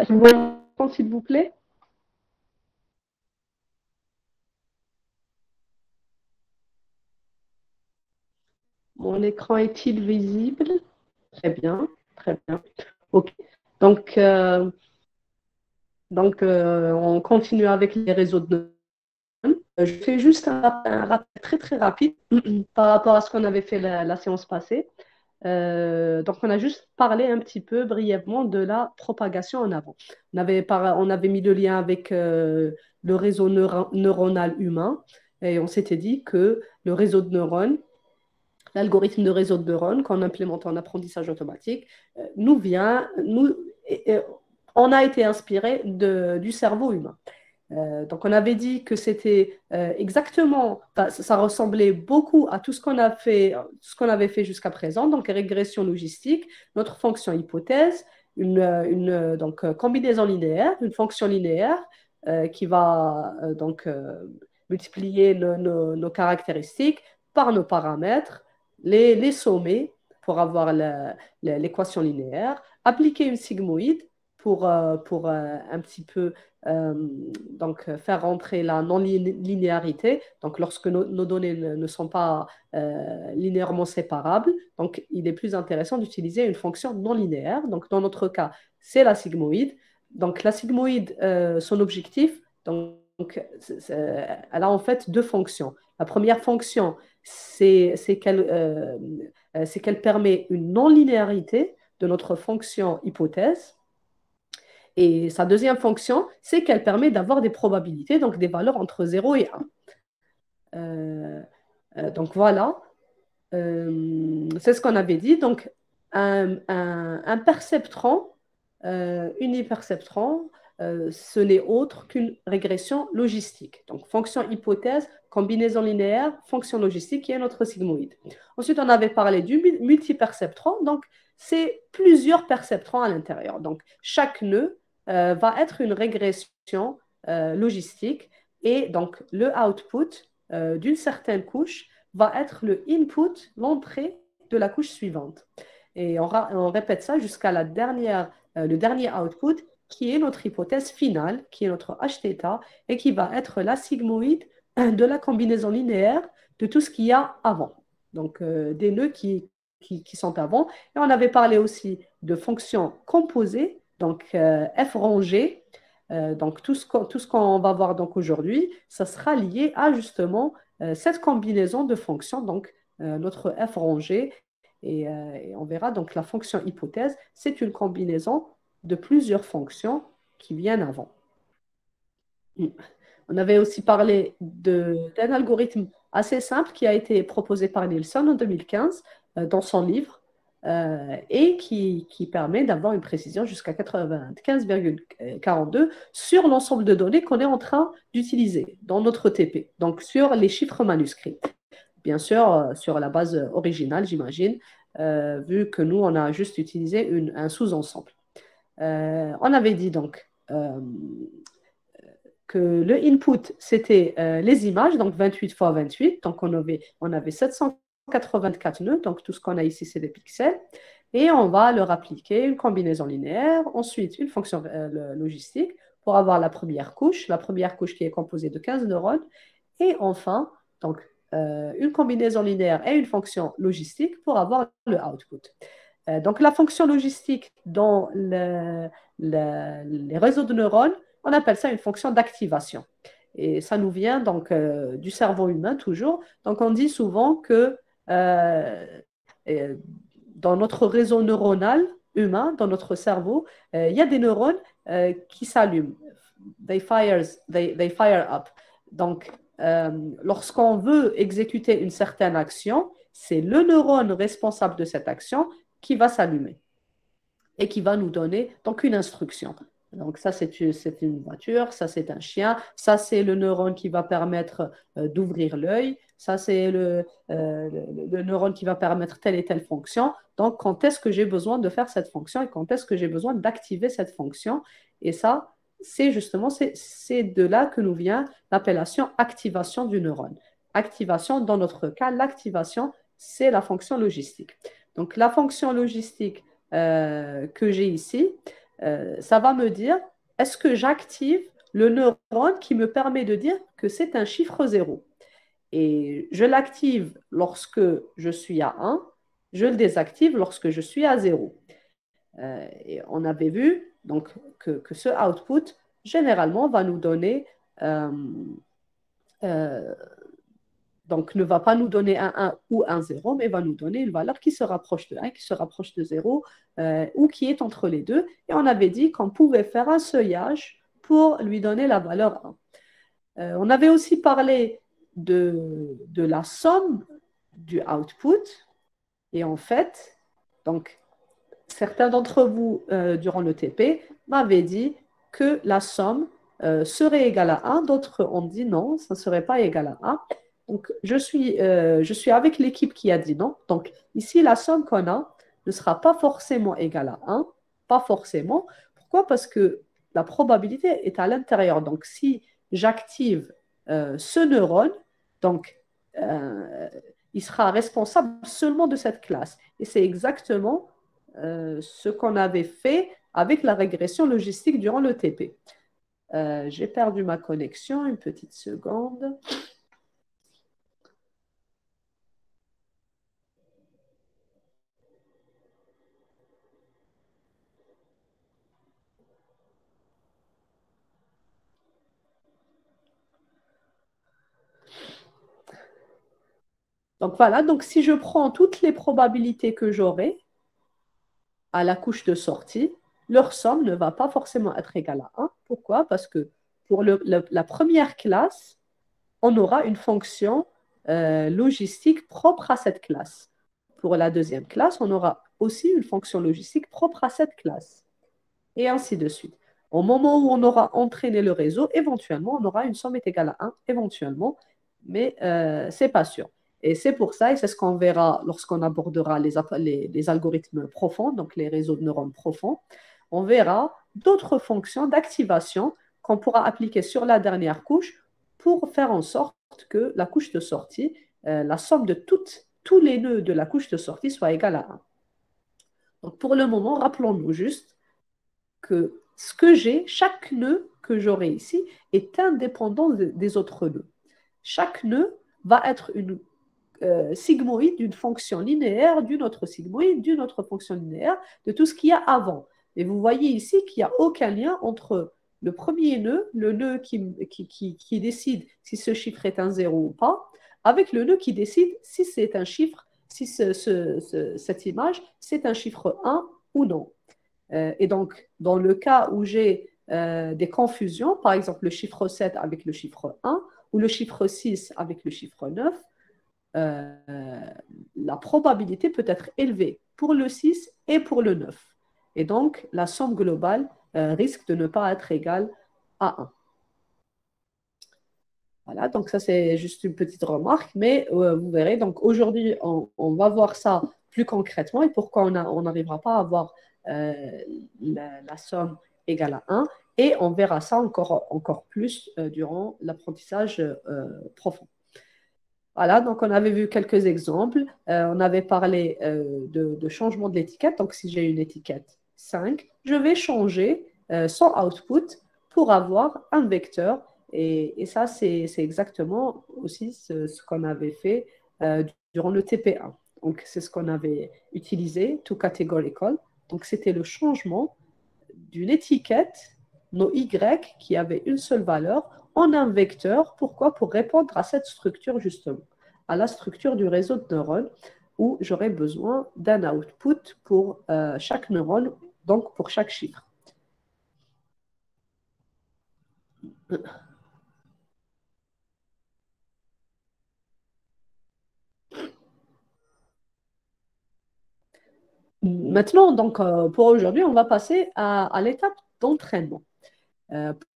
Vous m'entendez, s'il vous plaît? Mon écran est-il visible? Très bien, très bien. OK. Donc, euh, on continue avec les réseaux de neurones. Je fais juste un rappel très, très rapide par rapport à ce qu'on avait fait la séance passée. Donc, on a juste parlé un petit peu brièvement de la propagation en avant. On avait mis le lien avec le réseau neuronal humain et on s'était dit que le réseau de neurones, l'algorithme de réseau de neurones qu'on implémente en apprentissage automatique, nous vient, nous, on a été inspiré du cerveau humain. Donc, on avait dit que c'était exactement, enfin, ça ressemblait beaucoup à tout ce qu'on a fait, ce qu'on avait fait jusqu'à présent, donc régression logistique, notre fonction hypothèse, combinaison linéaire, une fonction linéaire qui va multiplier nos caractéristiques par nos paramètres, les sommer pour avoir l'équation linéaire, appliquer une sigmoïde pour un petit peu euh, faire rentrer la non-linéarité. Donc, lorsque nos données ne sont pas linéairement séparables, donc il est plus intéressant d'utiliser une fonction non linéaire. Donc, dans notre cas, c'est la sigmoïde. Donc, la sigmoïde, son objectif, elle a en fait deux fonctions. La première fonction, c'est qu'elle permet une non-linéarité de notre fonction hypothèse. Et sa deuxième fonction, c'est qu'elle permet d'avoir des probabilités, donc des valeurs entre 0 et 1. Euh, donc voilà, c'est ce qu'on avait dit. Donc un perceptron, uniperceptron, ce n'est autre qu'une régression logistique. Donc fonction hypothèse, combinaison linéaire, fonction logistique qui est notre sigmoïde. Ensuite, on avait parlé du multiperceptron. Donc c'est plusieurs perceptrons à l'intérieur. Donc chaque nœud va être une régression logistique et donc le output d'une certaine couche va être le input, l'entrée de la couche suivante. Et on répète ça jusqu'à le dernier output qui est notre hypothèse finale, qui est notre Hθ et qui va être la sigmoïde de la combinaison linéaire de tout ce qu'il y a avant. Donc des nœuds qui sont avant. Et on avait parlé aussi de fonctions composées, donc f rangé. Donc tout ce qu'on va voir donc aujourd'hui, ça sera lié à justement cette combinaison de fonctions, donc notre f rangé, et on verra donc la fonction hypothèse, c'est une combinaison de plusieurs fonctions qui viennent avant. On avait aussi parlé d'un algorithme assez simple qui a été proposé par Nielsen en 2015 dans son livre et qui permet d'avoir une précision jusqu'à 95,42 sur l'ensemble de données qu'on est en train d'utiliser dans notre TP, donc sur les chiffres manuscrits. Bien sûr, sur la base originale, j'imagine, vu que nous, on a juste utilisé un sous-ensemble. On avait dit donc que le input, c'était les images, donc 28 fois 28. Donc, on avait 784 nœuds. Donc, tout ce qu'on a ici, c'est des pixels. Et on va leur appliquer une combinaison linéaire, ensuite une fonction logistique pour avoir la première couche qui est composée de 15 neurones. Et enfin, donc, une combinaison linéaire et une fonction logistique pour avoir le output. Donc, la fonction logistique dans les réseaux de neurones, on appelle ça une fonction d'activation. Et ça nous vient donc du cerveau humain toujours. Donc, on dit souvent que euh, euh, dans notre réseau neuronal humain, dans notre cerveau, il y a des neurones qui s'allument. They fire up. Donc, lorsqu'on veut exécuter une certaine action, c'est le neurone responsable de cette action qui va s'allumer et qui va nous donner donc une instruction. Donc ça, c'est une voiture, ça, c'est un chien, ça, c'est le neurone qui va permettre d'ouvrir l'œil, ça, c'est le neurone qui va permettre telle et telle fonction. Donc, quand est-ce que j'ai besoin de faire cette fonction et quand est-ce que j'ai besoin d'activer cette fonction? Et ça, c'est justement, c'est de là que nous vient l'appellation activation du neurone. Activation, dans notre cas, l'activation, c'est la fonction logistique. Donc, la fonction logistique que j'ai ici, ça va me dire, est-ce que j'active le neurone qui me permet de dire que c'est un chiffre zéro? Et je l'active lorsque je suis à 1, je le désactive lorsque je suis à 0. Et on avait vu donc, que ce output, généralement, va nous donner, euh, euh, donc ne va pas nous donner un 1 ou un 0, mais va nous donner une valeur qui se rapproche de 1, qui se rapproche de 0, ou qui est entre les deux. Et on avait dit qu'on pouvait faire un seuillage pour lui donner la valeur 1. On avait aussi parlé de la somme du output. Et en fait, donc, certains d'entre vous, durant le TP, m'avaient dit que la somme serait égale à 1. D'autres ont dit non, ça ne serait pas égal à 1. Donc, je suis avec l'équipe qui a dit non. Donc, ici, la somme qu'on a ne sera pas forcément égale à 1. Pas forcément. Pourquoi? Parce que la probabilité est à l'intérieur. Donc, si j'active ce neurone, donc, il sera responsable seulement de cette classe. Et c'est exactement ce qu'on avait fait avec la régression logistique durant le TP. J'ai perdu ma connexion, une petite seconde. Donc voilà, donc si je prends toutes les probabilités que j'aurai à la couche de sortie, leur somme ne va pas forcément être égale à 1. Pourquoi? Parce que pour la première classe, on aura une fonction logistique propre à cette classe. Pour la deuxième classe, on aura aussi une fonction logistique propre à cette classe. Et ainsi de suite. Au moment où on aura entraîné le réseau, éventuellement, on aura une somme est égale à 1, éventuellement, mais ce n'est pas sûr. Et c'est pour ça, et c'est ce qu'on verra lorsqu'on abordera les algorithmes profonds, donc les réseaux de neurones profonds, on verra d'autres fonctions d'activation qu'on pourra appliquer sur la dernière couche pour faire en sorte que la couche de sortie, la somme de tous les nœuds de la couche de sortie soit égale à 1. Donc pour le moment, rappelons-nous juste que ce que j'ai, chaque nœud que j'aurai ici est indépendant des autres nœuds. Chaque nœud va être une sigmoïde d'une fonction linéaire, d'une autre sigmoïde, d'une autre fonction linéaire, de tout ce qu'il y a avant. Et vous voyez ici qu'il n'y a aucun lien entre le premier nœud, le nœud qui décide si ce chiffre est un 0 ou pas, avec le nœud qui décide si c'est un chiffre, si cette image, c'est un chiffre 1 ou non. Et donc, dans le cas où j'ai des confusions, par exemple le chiffre 7 avec le chiffre 1 ou le chiffre 6 avec le chiffre 9, la probabilité peut être élevée pour le 6 et pour le 9. Et donc, la somme globale risque de ne pas être égale à 1. Voilà, donc ça c'est juste une petite remarque, mais vous verrez, donc aujourd'hui on va voir ça plus concrètement et pourquoi on n'arrivera pas à avoir euh, la somme égale à 1 et on verra ça encore plus durant l'apprentissage profond. Voilà, donc on avait vu quelques exemples. On avait parlé de changement de l'étiquette. Donc si j'ai une étiquette 5, je vais changer son output pour avoir un vecteur. Et ça, c'est exactement aussi ce qu'on avait fait durant le TP1. Donc c'est ce qu'on avait utilisé, to categorical. Donc c'était le changement d'une étiquette, nos Y, qui avait une seule valeur, en un vecteur. Pourquoi? Pour répondre à cette structure, justement, à la structure du réseau de neurones, où j'aurais besoin d'un output pour chaque neurone, donc pour chaque chiffre. Maintenant, donc, pour aujourd'hui, on va passer à l'étape d'entraînement.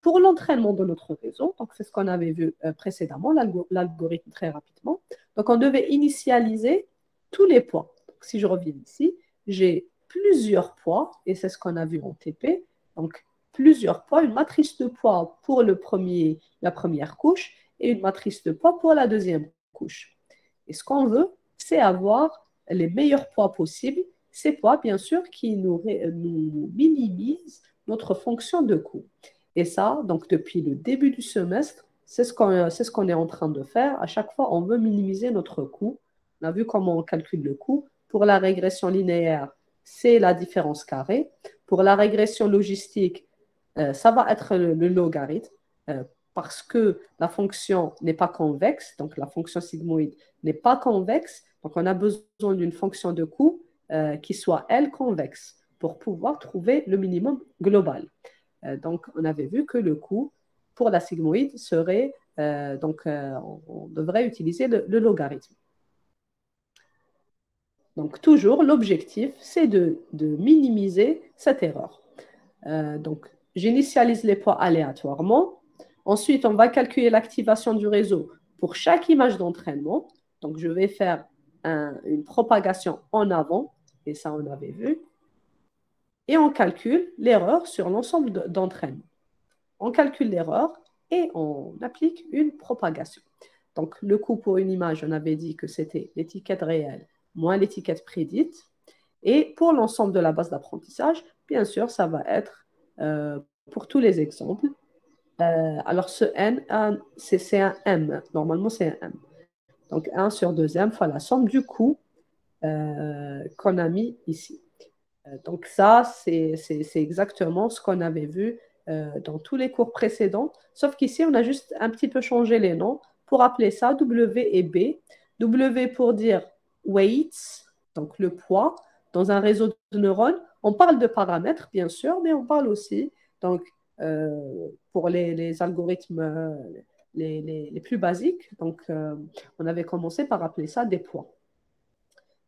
Pour l'entraînement de notre réseau, donc c'est ce qu'on avait vu précédemment, l'algorithme très rapidement. Donc on devait initialiser tous les poids. Donc, si je reviens ici, j'ai plusieurs poids, et c'est ce qu'on a vu en TP. Donc plusieurs poids, une matrice de poids pour la première couche et une matrice de poids pour la deuxième couche. Et ce qu'on veut, c'est avoir les meilleurs poids possibles, ces poids bien sûr qui nous minimisent notre fonction de coût. Et ça, donc depuis le début du semestre, c'est ce qu'on est en train de faire. À chaque fois, on veut minimiser notre coût. On a vu comment on calcule le coût. Pour la régression linéaire, c'est la différence carrée. Pour la régression logistique, ça va être le logarithme parce que la fonction n'est pas convexe, donc la fonction sigmoïde n'est pas convexe, donc on a besoin d'une fonction de coût qui soit, elle, convexe pour pouvoir trouver le minimum global. Donc, on avait vu que le coût pour la sigmoïde serait, on devrait utiliser le logarithme. Donc, toujours, l'objectif, c'est de minimiser cette erreur. Donc, j'initialise les poids aléatoirement. Ensuite, on va calculer l'activation du réseau pour chaque image d'entraînement. Donc, je vais faire une propagation en avant, et ça, on avait vu. Et on calcule l'erreur sur l'ensemble d'entraînement. On calcule l'erreur et on applique une propagation. Donc, le coût pour une image, on avait dit que c'était l'étiquette réelle moins l'étiquette prédite. Et pour l'ensemble de la base d'apprentissage, bien sûr, ça va être pour tous les exemples. Alors, ce n, c'est un m. Normalement, c'est un m. Donc, 1 sur 2m fois la somme du coût qu'on a mis ici. Donc, ça, c'est exactement ce qu'on avait vu dans tous les cours précédents, sauf qu'ici, on a juste un petit peu changé les noms pour appeler ça W et B. W pour dire weights, donc le poids, dans un réseau de neurones. On parle de paramètres, bien sûr, mais on parle aussi, donc, pour les algorithmes les plus basiques, donc, on avait commencé par appeler ça des poids.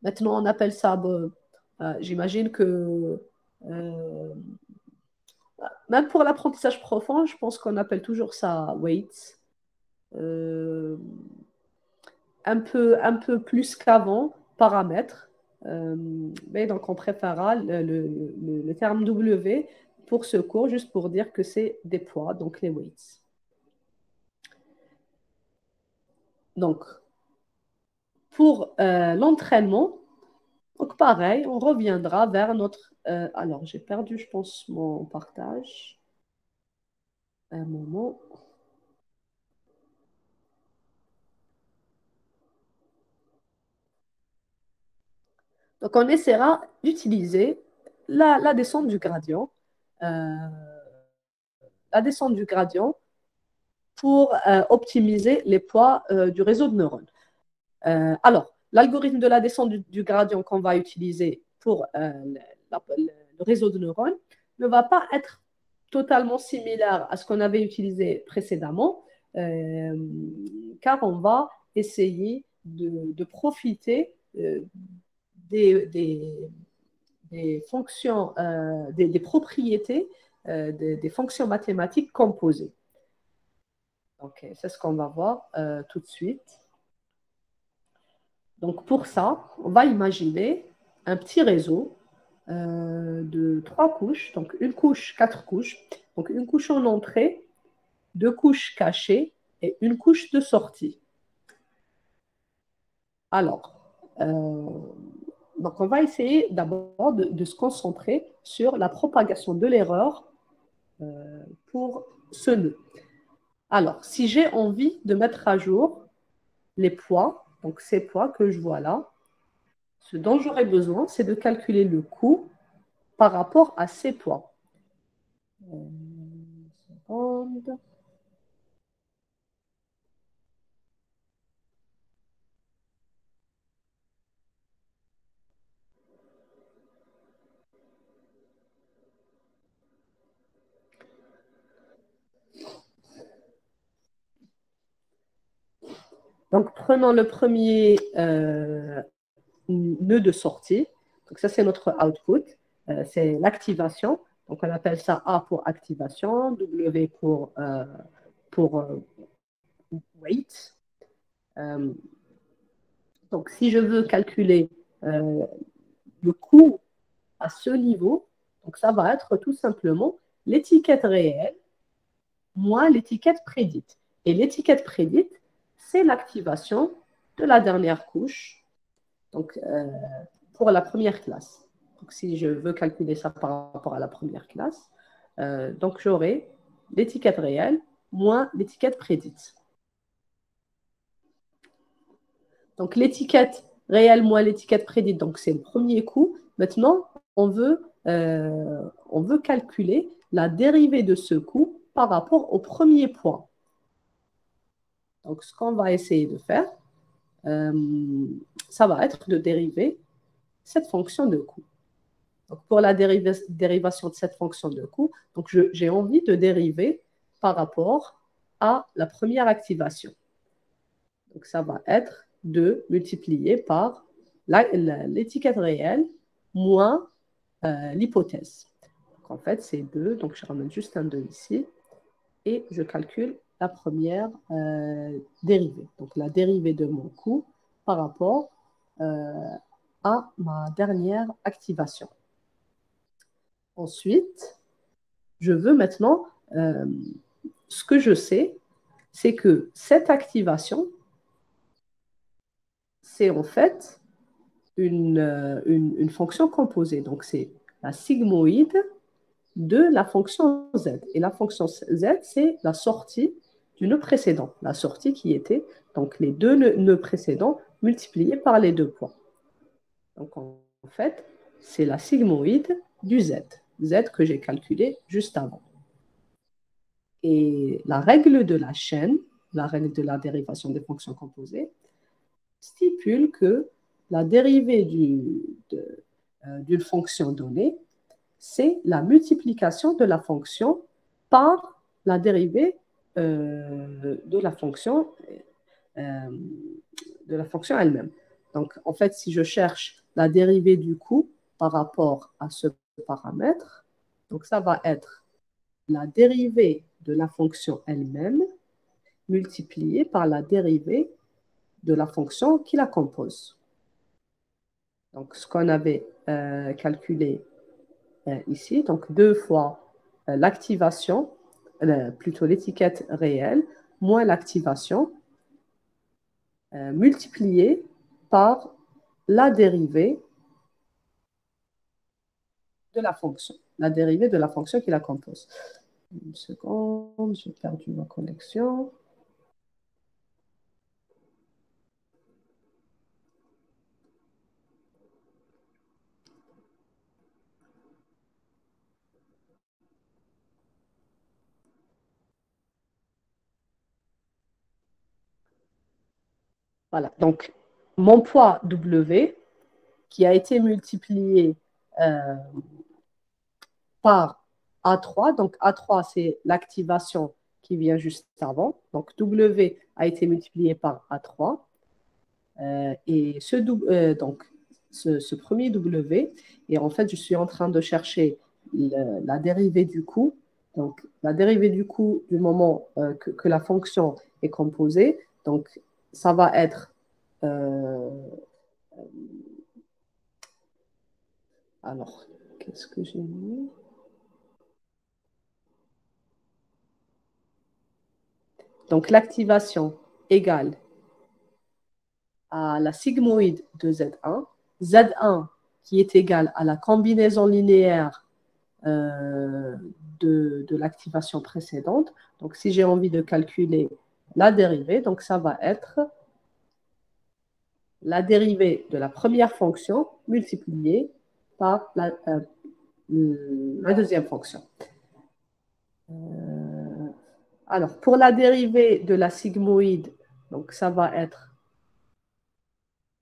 Maintenant, on appelle ça, j'imagine que même pour l'apprentissage profond, je pense qu'on appelle toujours ça weights. Un peu plus qu'avant, paramètres. Mais donc, on préférera le terme W pour ce cours, juste pour dire que c'est des poids, donc les weights. Donc, pour l'entraînement, donc pareil, on reviendra vers notre... alors, j'ai perdu, je pense, mon partage. Un moment. Donc, on essaiera d'utiliser la descente du gradient. La descente du gradient pour optimiser les poids du réseau de neurones. Alors, l'algorithme de la descente du gradient qu'on va utiliser pour le réseau de neurones ne va pas être totalement similaire à ce qu'on avait utilisé précédemment, car on va essayer de profiter des fonctions, des propriétés des fonctions mathématiques composées. Donc, c'est ce qu'on va voir tout de suite. Donc, pour ça, on va imaginer un petit réseau de 3 couches. Donc, une couche, 4 couches. Donc, une couche en entrée, 2 couches cachées et une couche de sortie. Alors, donc on va essayer d'abord de se concentrer sur la propagation de l'erreur pour ce nœud. Alors, si j'ai envie de mettre à jour les poids, donc ces poids que je vois là, ce dont j'aurais besoin, c'est de calculer le coût par rapport à ces poids. Une seconde. Donc, prenons le premier nœud de sortie. Donc, ça, c'est notre output. C'est l'activation. Donc, on appelle ça A pour activation, W pour weight. Donc, si je veux calculer le coût à ce niveau, donc ça va être tout simplement l'étiquette réelle moins l'étiquette prédite. Et l'étiquette prédite, c'est l'activation de la dernière couche, donc pour la première classe. Donc si je veux calculer ça par rapport à la première classe, Donc, j'aurai l'étiquette réelle moins l'étiquette prédite. Donc, l'étiquette réelle moins l'étiquette prédite, donc c'est le premier coup. Maintenant, on veut calculer la dérivée de ce coût par rapport au premier point. Donc, ce qu'on va essayer de faire, ça va être de dériver cette fonction de coût. Donc, pour la dérivation de cette fonction de coût, j'ai envie de dériver par rapport à la première activation. Donc, ça va être de multiplier par l'étiquette réelle moins l'hypothèse. En fait, c'est 2. Donc, je ramène juste un 2 ici. Et je calcule la première dérivée. Donc, la dérivée de mon coût par rapport à ma dernière activation. Ensuite, je veux maintenant, ce que je sais, c'est que cette activation, c'est en fait une fonction composée. Donc, c'est la sigmoïde de la fonction z. Et la fonction z, c'est la sortie du nœud précédent. La sortie qui était donc les deux nœuds précédents multipliés par les deux points. Donc, en fait, c'est la sigmoïde du z. Z que j'ai calculé juste avant. Et la règle de la chaîne, la règle de la dérivation des fonctions composées, stipule que la dérivée d'une fonction donnée, c'est la multiplication de la fonction par la dérivée de la fonction elle-même. Donc, en fait, si je cherche la dérivée du coût par rapport à ce paramètre, donc ça va être la dérivée de la fonction elle-même multipliée par la dérivée de la fonction qui la compose. Donc, ce qu'on avait calculé ici, donc 2 fois l'activation, plutôt l'étiquette réelle, moins l'activation, multipliée par la dérivée de la fonction, qui la compose. Une seconde, j'ai perdu ma connexion. Voilà, donc mon poids W qui a été multiplié par A3. Donc A3, c'est l'activation qui vient juste avant. Donc W a été multiplié par A3. Et ce premier W, et en fait, je suis en train de chercher la dérivée du coût. Donc, la dérivée du coût du moment que la fonction est composée. Donc, ça va être alors, qu'est-ce que j'ai mis? Donc, l'activation égale à la sigmoïde de Z1. Z1 qui est égal à la combinaison linéaire de l'activation précédente. Donc, si j'ai envie de calculer la dérivée, donc ça va être la dérivée de la première fonction multipliée par la deuxième fonction. Alors, pour la dérivée de la sigmoïde, donc ça va être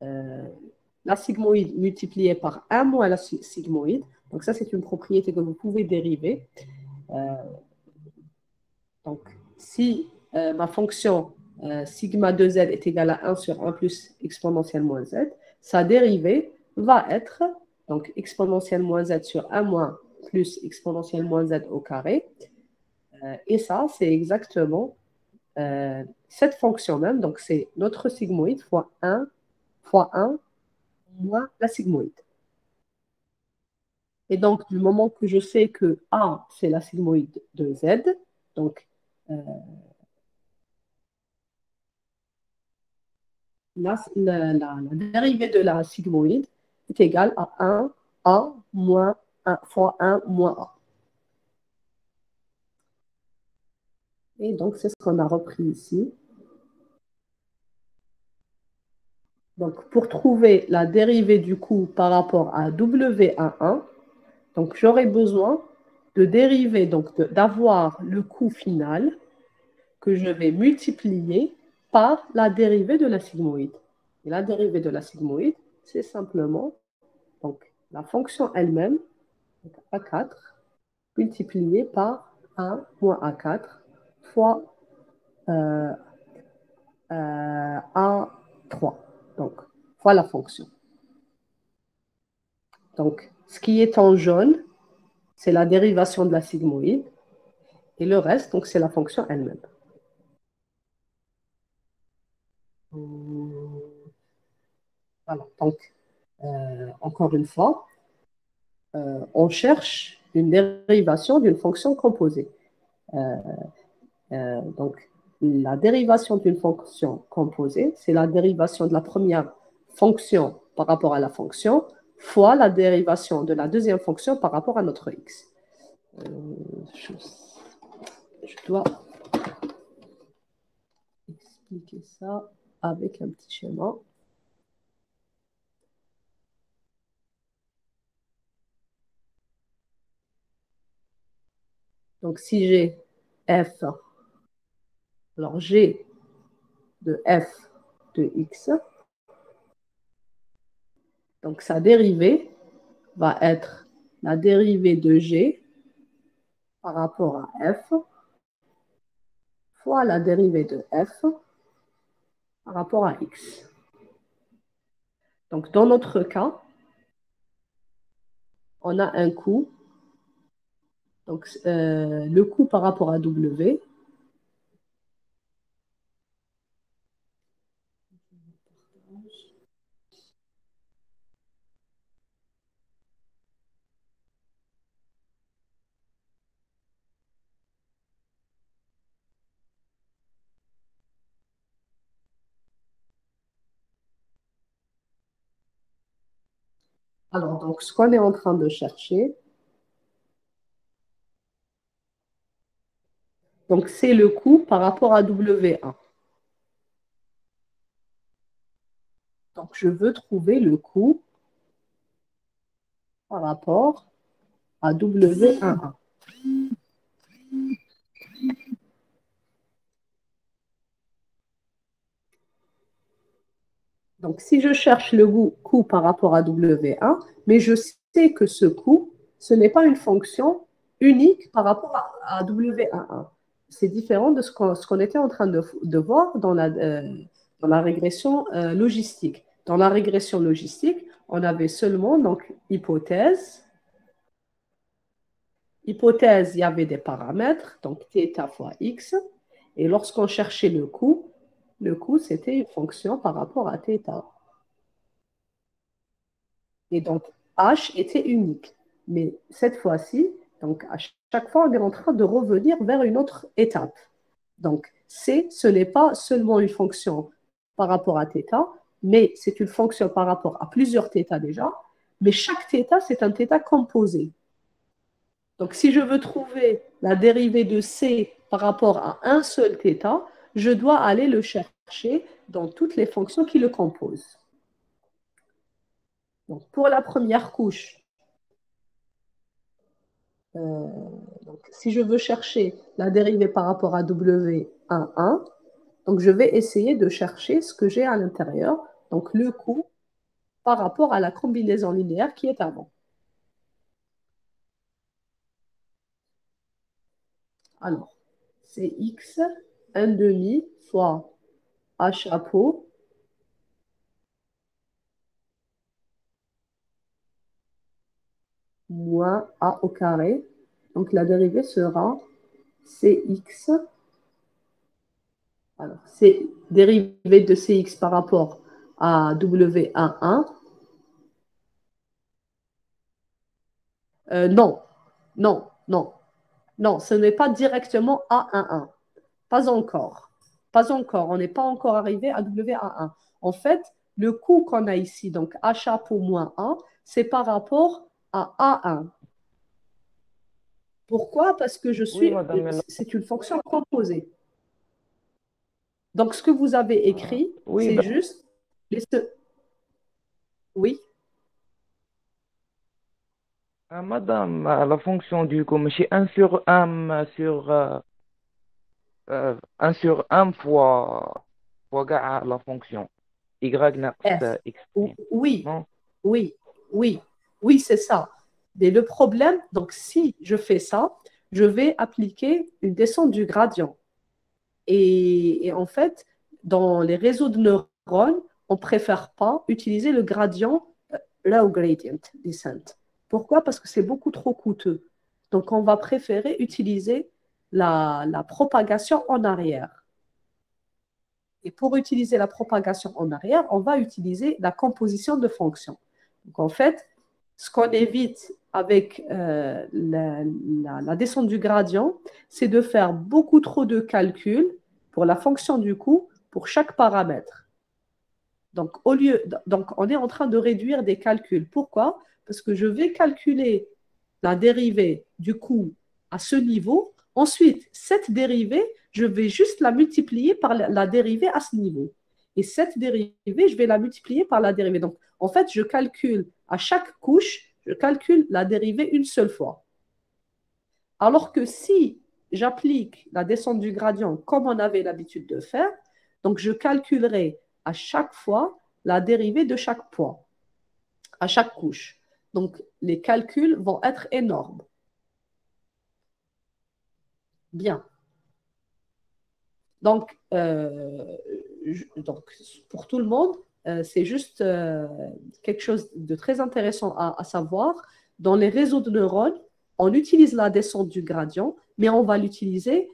la sigmoïde multipliée par 1 moins la sigmoïde. Donc ça, c'est une propriété que vous pouvez dériver. Donc, si ma fonction sigma de z est égale à 1 sur 1 plus exponentielle moins z, sa dérivée va être donc exponentielle moins z sur 1 moins plus exponentielle moins z au carré. Et ça, c'est exactement cette fonction même. Donc, c'est notre sigmoïde fois 1 moins la sigmoïde. Et donc, du moment que je sais que A, c'est la sigmoïde de Z, donc la dérivée de la sigmoïde est égale à 1 A moins 1 fois 1 moins A. Et donc, c'est ce qu'on a repris ici. Donc, pour trouver la dérivée du coût par rapport à W11, donc j'aurai besoin de dériver, donc d'avoir le coût final que je vais multiplier par la dérivée de la sigmoïde. Et la dérivée de la sigmoïde, c'est simplement donc, la fonction elle-même, A4, multipliée par 1 moins A4 fois euh, A3. Donc, fois la fonction. Donc, ce qui est en jaune, c'est la dérivation de la sigmoïde. Et le reste, donc, c'est la fonction elle-même. Voilà. Donc, encore une fois, on cherche une dérivation d'une fonction composée. Donc, la dérivation d'une fonction composée, c'est la dérivation de la première fonction par rapport à la fonction fois la dérivation de la deuxième fonction par rapport à notre x. Je dois expliquer ça avec un petit schéma. Donc, si j'ai f, alors g de f de x, donc sa dérivée va être la dérivée de g par rapport à f fois la dérivée de f par rapport à x. Donc, dans notre cas, on a un coût. Donc, le coût par rapport à W. Alors, donc, ce qu'on est en train de chercher, donc, c'est le coût par rapport à W1. Donc, je veux trouver le coût par rapport à W11. Donc, si je cherche le coût par rapport à W1, mais je sais que ce coût, ce n'est pas une fonction unique par rapport à W11. C'est différent de ce qu'on était en train de voir dans la régression logistique. Dans la régression logistique, on avait seulement donc hypothèse. Hypothèse, il y avait des paramètres, donc θ fois x. Et lorsqu'on cherchait le coût, c'était une fonction par rapport à θ. Et donc, H était unique. Mais cette fois-ci, donc à chaque fois, on est en train de revenir vers une autre étape. Donc, C, ce n'est pas seulement une fonction par rapport à θ, mais c'est une fonction par rapport à plusieurs θ déjà. Mais chaque θ, c'est un θ composé. Donc, si je veux trouver la dérivée de C par rapport à un seul θ, je dois aller le chercher dans toutes les fonctions qui le composent. Donc, pour la première couche, donc, si je veux chercher la dérivée par rapport à W11, donc je vais essayer de chercher ce que j'ai à l'intérieur, donc le coût par rapport à la combinaison linéaire qui est avant. Alors, c'est x 1 demi fois a chapeau moins a au carré. Donc la dérivée sera cx. Alors, c'est dérivée de cx par rapport à W11. Non, non, non, non, ce n'est pas directement A11. Pas encore. Pas encore. On n'est pas encore arrivé à W11. En fait, le coût qu'on a ici, donc A chapeau moins 1, c'est par rapport à A1. Pourquoi? Parce que Oui, madame. c'est une fonction composée. Donc, ce que vous avez écrit, Oui, c'est juste, les se- oui, madame, la fonction du coup, c'est 1 sur 1 sur 1 sur 1 fois la fonction y F. ناقص x prime. Oui, Non? oui, oui, oui, c'est ça. Mais le problème, donc si je fais ça, je vais appliquer une descente du gradient. Et en fait, dans les réseaux de neurones, on ne préfère pas utiliser le gradient low gradient descent. Pourquoi? Parce que c'est beaucoup trop coûteux. Donc, on va préférer utiliser la propagation en arrière. Et pour utiliser la propagation en arrière, on va utiliser la composition de fonctions. Donc, en fait, ce qu'on évite avec la descente du gradient, c'est de faire beaucoup trop de calculs pour la fonction du coût pour chaque paramètre. Donc, on est en train de réduire des calculs. Pourquoi? Parce que je vais calculer la dérivée du coût à ce niveau. Ensuite, cette dérivée, je vais juste la multiplier par la dérivée à ce niveau. Et cette dérivée, je vais la multiplier par la dérivée. Donc, en fait, je calcule à chaque couche, je calcule la dérivée une seule fois. Alors que si j'applique la descente du gradient comme on avait l'habitude de faire, donc je calculerai à chaque fois la dérivée de chaque point, à chaque couche. Donc les calculs vont être énormes. Bien. Donc, donc pour tout le monde, c'est juste quelque chose de très intéressant à savoir. Dans les réseaux de neurones, on utilise la descente du gradient, mais on va l'utiliser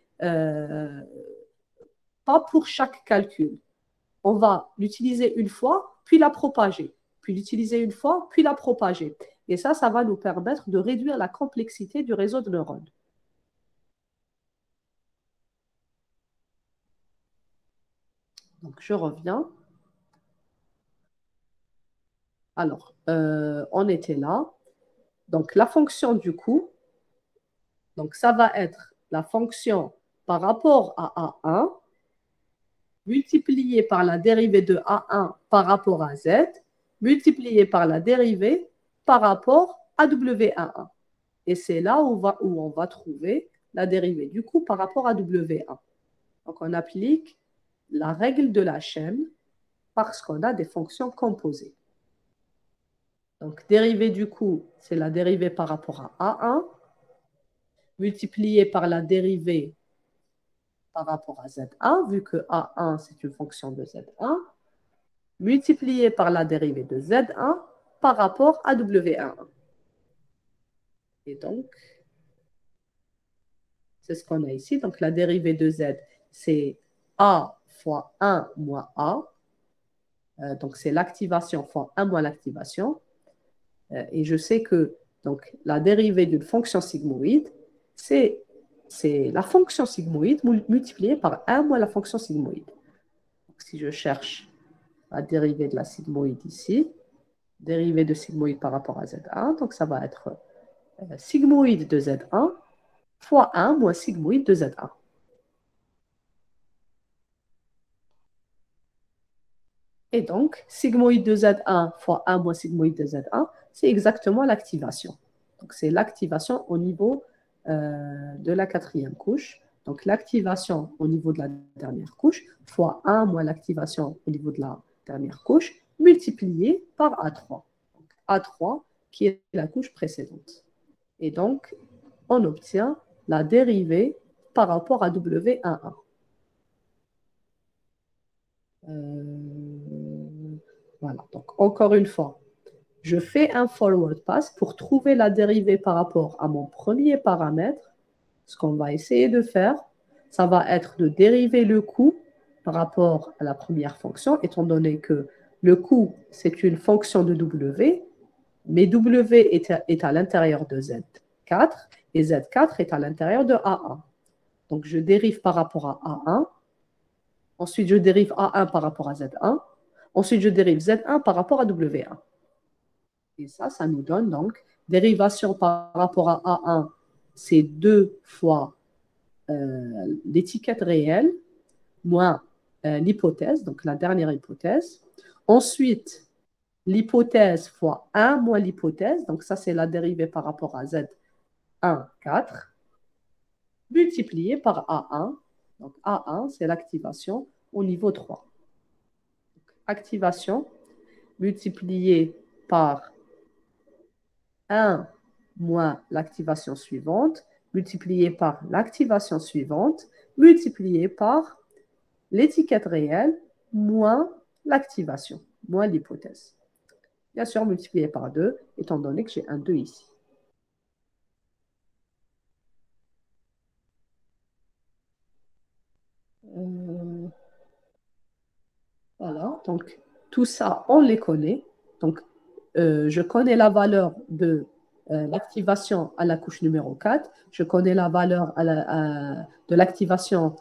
pas pour chaque calcul. On va l'utiliser une fois, puis la propager, puis l'utiliser une fois, puis la propager. Et ça va nous permettre de réduire la complexité du réseau de neurones. Donc, je reviens. Alors, on était là. Donc, la fonction du coût, donc ça va être la fonction par rapport à A1 multiplié par la dérivée de A1 par rapport à Z, multiplié par la dérivée par rapport à W11. Et c'est là où on va trouver la dérivée du coût par rapport à W1. Donc, on applique la règle de la chaîne parce qu'on a des fonctions composées. Donc, dérivée du coût, c'est la dérivée par rapport à A1, multipliée par la dérivée par rapport à Z1, vu que A1, c'est une fonction de Z1, multipliée par la dérivée de Z1 par rapport à W1. Et donc, c'est ce qu'on a ici. Donc, la dérivée de Z, c'est A fois 1 moins A. Donc, c'est l'activation fois 1 moins l'activation. Et je sais que donc, la dérivée d'une fonction sigmoïde, c'est la fonction sigmoïde multipliée par 1 moins la fonction sigmoïde. Donc, si je cherche la dérivée de la sigmoïde ici, dérivée de sigmoïde par rapport à Z1, donc ça va être sigmoïde de Z1 fois 1 moins sigmoïde de Z1. Et donc, sigmoïde de Z1 fois 1 moins sigmoïde de Z1, c'est exactement l'activation. Donc, c'est l'activation au niveau de la quatrième couche. Donc, l'activation au niveau de la dernière couche fois 1 moins l'activation au niveau de la dernière couche multiplié par A3. Donc, A3 qui est la couche précédente. Et donc, on obtient la dérivée par rapport à W11. Voilà. Donc, encore une fois, je fais un forward pass pour trouver la dérivée par rapport à mon premier paramètre. Ce qu'on va essayer de faire, ça va être de dériver le coût par rapport à la première fonction, étant donné que le coût, c'est une fonction de W, mais W est à l'intérieur de Z4 et Z4 est à l'intérieur de A1. Donc, je dérive par rapport à A1. Ensuite, je dérive A1 par rapport à Z1. Ensuite, je dérive Z1 par rapport à W1. Et ça nous donne donc dérivation par rapport à A1 c'est 2 fois l'étiquette réelle moins l'hypothèse, donc la dernière hypothèse. Ensuite, l'hypothèse fois 1 moins l'hypothèse, donc ça c'est la dérivée par rapport à Z1, 4, multiplié par A1. Donc A1, c'est l'activation au niveau 3. Donc, activation multiplié par 1 moins l'activation suivante, multiplié par l'activation suivante, multiplié par l'étiquette réelle moins l'activation, moins l'hypothèse. Bien sûr, multiplié par 2, étant donné que j'ai un 2 ici. Voilà, donc tout ça, on les connaît. Donc, je connais la valeur de l'activation à la couche numéro 4. Je connais la valeur de l'activation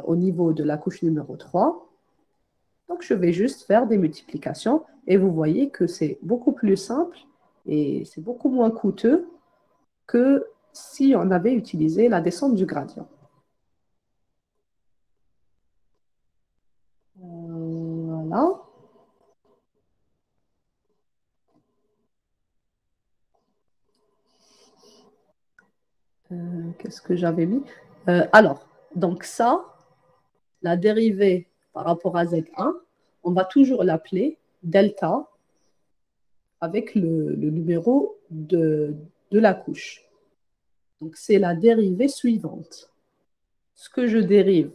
au niveau de la couche numéro 3. Donc, je vais juste faire des multiplications et vous voyez que c'est beaucoup plus simple et c'est beaucoup moins coûteux que si on avait utilisé la descente du gradient. Voilà. Qu'est-ce que j'avais mis? Alors, donc ça, la dérivée par rapport à Z1, on va toujours l'appeler delta avec le numéro de la couche. Donc, c'est la dérivée suivante. Ce que je dérive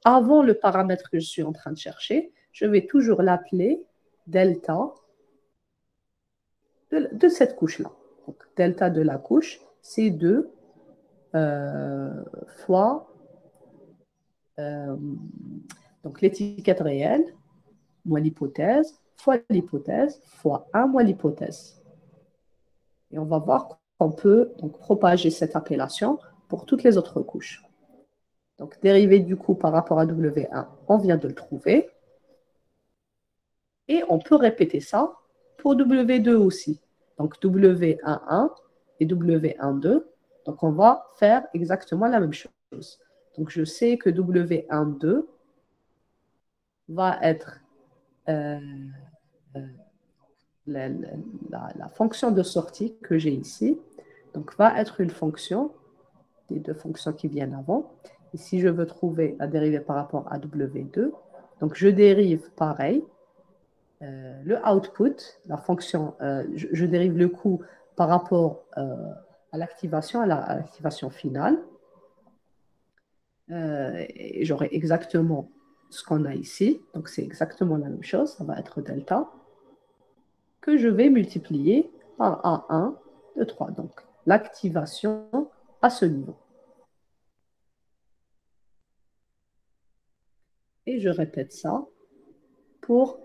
avant le paramètre que je suis en train de chercher, je vais toujours l'appeler delta de cette couche-là. Donc, delta de la couche, c'est 2 fois donc l'étiquette réelle moins l'hypothèse fois l'hypothèse fois 1 moins l'hypothèse. Et on va voir qu'on peut donc propager cette appellation pour toutes les autres couches. Donc, dérivé du coup par rapport à W1, on vient de le trouver. Et on peut répéter ça pour W2 aussi. Donc, W11 et W12. Donc, on va faire exactement la même chose. Donc, je sais que W12 va être la fonction de sortie que j'ai ici. Donc, va être une fonction des deux fonctions qui viennent avant. Et si je veux trouver la dérivée par rapport à W2, donc je dérive pareil. Le output, la fonction, je dérive le coût par rapport à l'activation, à l'activation finale. Et j'aurai exactement ce qu'on a ici. Donc, c'est exactement la même chose. Ça va être delta que je vais multiplier par A1 de 3. Donc, l'activation à ce niveau. Et je répète ça pour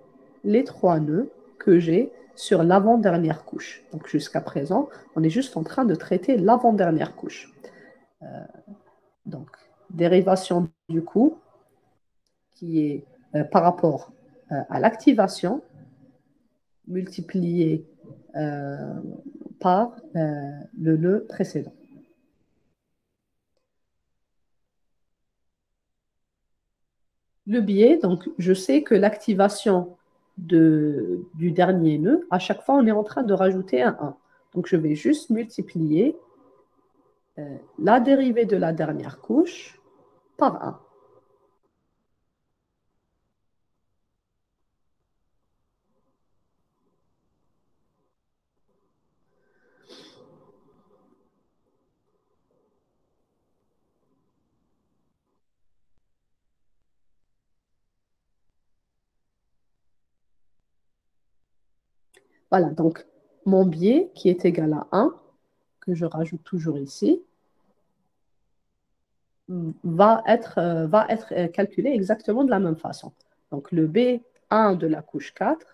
les 3 nœuds que j'ai sur l'avant-dernière couche. Donc, jusqu'à présent, on est juste en train de traiter l'avant-dernière couche. Donc, dérivation du coût qui est par rapport à l'activation multiplié par le nœud précédent. Le biais, donc je sais que l'activation du dernier nœud, à chaque fois, on est en train de rajouter un 1. Donc, je vais juste multiplier la dérivée de la dernière couche par 1. Voilà, donc mon biais qui est égal à 1, que je rajoute toujours ici, va être calculé exactement de la même façon. Donc le B1 de la couche 4,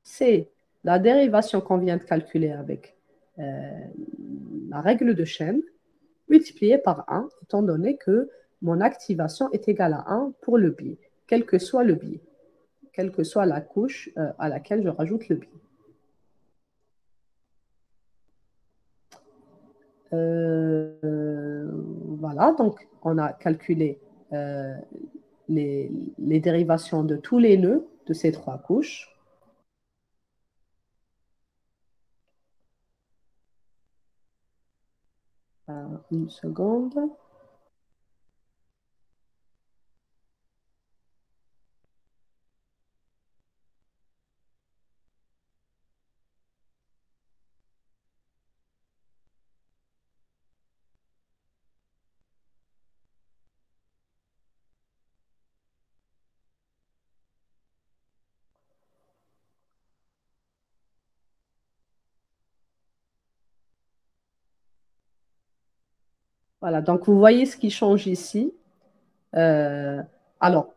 c'est la dérivation qu'on vient de calculer avec la règle de chaîne multipliée par 1, étant donné que mon activation est égale à 1 pour le biais, quel que soit le biais, quelle que soit la couche à laquelle je rajoute le biais. Voilà, donc on a calculé euh, les dérivations de tous les nœuds de ces trois couches. Une seconde. Voilà, donc vous voyez ce qui change ici. Euh, alors,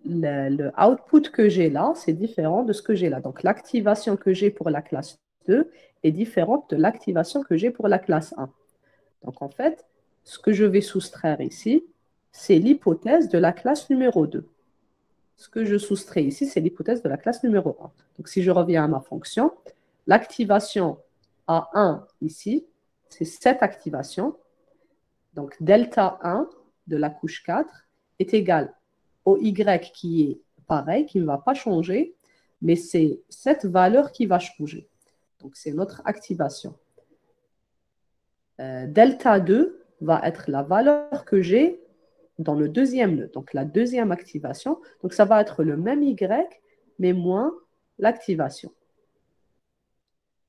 le output que j'ai là, c'est différent de ce que j'ai là. Donc, l'activation que j'ai pour la classe 2 est différente de l'activation que j'ai pour la classe 1. Donc, en fait, ce que je vais soustraire ici, c'est l'hypothèse de la classe numéro 2. Ce que je soustrais ici, c'est l'hypothèse de la classe numéro 1. Donc, si je reviens à ma fonction, l'activation A1 ici, c'est cette activation. Donc, delta 1 de la couche 4 est égal au Y qui est pareil, qui ne va pas changer, mais c'est cette valeur qui va changer. Donc, c'est notre activation. Delta 2 va être la valeur que j'ai dans le deuxième nœud, donc la deuxième activation. Donc, ça va être le même Y, mais moins l'activation,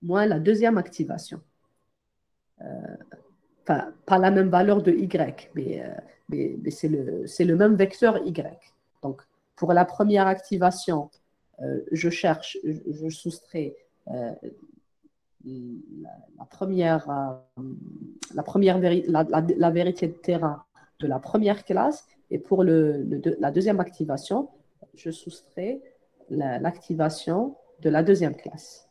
moins la deuxième activation. Enfin, pas la même valeur de Y, mais c'est le même vecteur Y. Donc, pour la première activation, je soustrais la première, la vérité de terrain de la première classe, et pour la deuxième activation, je soustrais l'activation de la deuxième classe.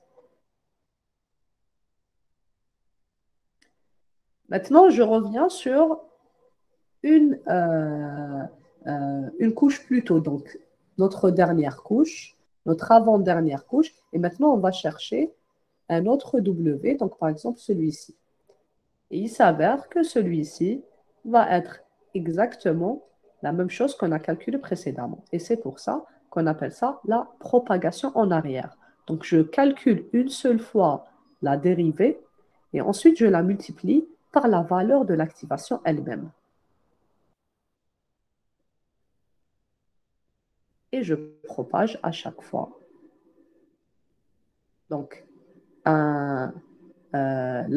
Maintenant, je reviens sur une, euh, une couche plus tôt, donc notre dernière couche, notre avant-dernière couche, et maintenant on va chercher un autre W, donc par exemple celui-ci. Et il s'avère que celui-ci va être exactement la même chose qu'on a calculé précédemment. Et c'est pour ça qu'on appelle ça la propagation en arrière. Donc je calcule une seule fois la dérivée et ensuite je la multiplie par la valeur de l'activation elle-même. Et je propage à chaque fois. Donc, la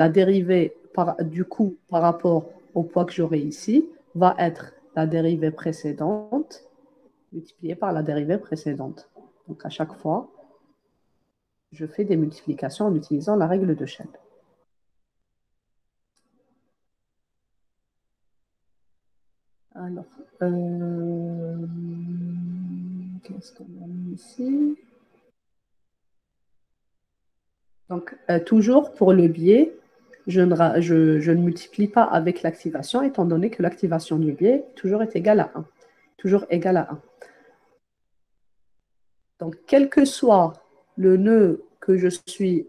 dérivée du coup par rapport au poids que j'aurai ici va être la dérivée précédente multipliée par la dérivée précédente. Donc, à chaque fois, je fais des multiplications en utilisant la règle de chaîne. Alors, qu'est-ce qu'on a mis ici? Donc, toujours pour le biais, je ne multiplie pas avec l'activation, étant donné que l'activation du biais toujours est égale à 1. Toujours égale à 1. Donc, quel que soit le nœud que je suis,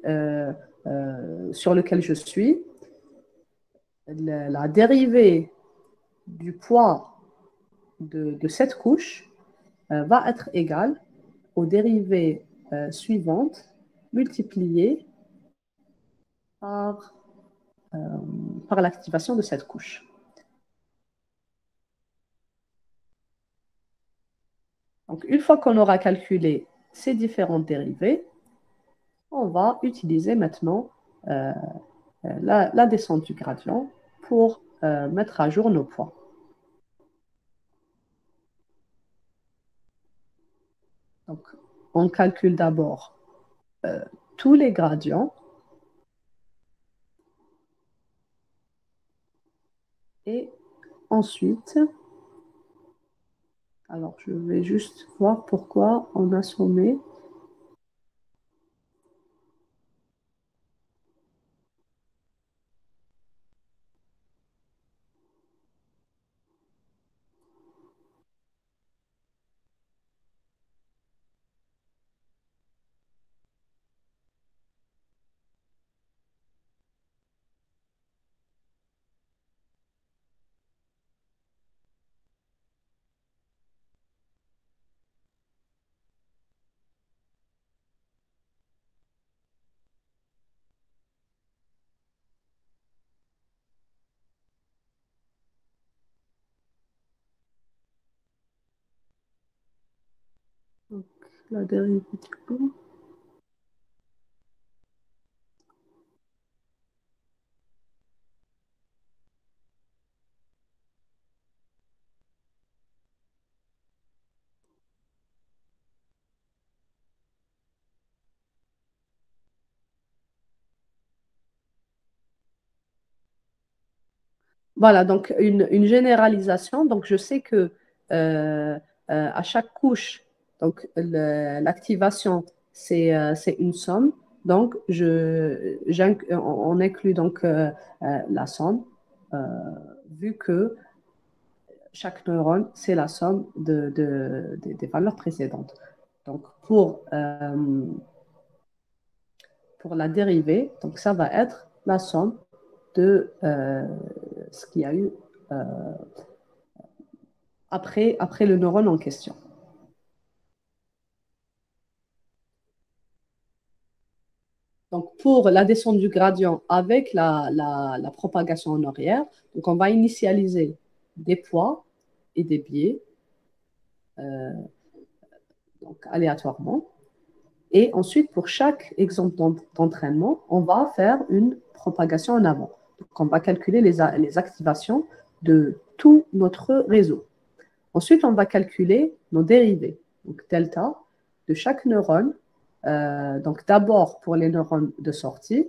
sur lequel je suis, la dérivée du poids de cette couche va être égale aux dérivées suivantes multipliées par, euh, par l'activation de cette couche. Donc, une fois qu'on aura calculé ces différentes dérivées, on va utiliser maintenant la descente du gradient pour mettre à jour nos poids. Donc, on calcule d'abord tous les gradients et ensuite, alors je vais juste voir pourquoi on a sommé. Donc, la dérivée du coup. Voilà, donc une généralisation. Donc, je sais que à chaque couche, donc l'activation, c'est une somme. Donc, on inclut donc la somme, euh, vu que chaque neurone, c'est la somme des valeurs précédentes. Donc, pour la dérivée, donc ça va être la somme de ce qu'il y a eu euh, après le neurone en question. Donc, pour la descente du gradient avec la propagation en arrière, donc on va initialiser des poids et des biais euh, donc aléatoirement. Et ensuite, pour chaque exemple d'entraînement, on va faire une propagation en avant. Donc, on va calculer les activations de tout notre réseau. Ensuite, on va calculer nos dérivés, donc delta, de chaque neurone. Donc, d'abord pour les neurones de sortie,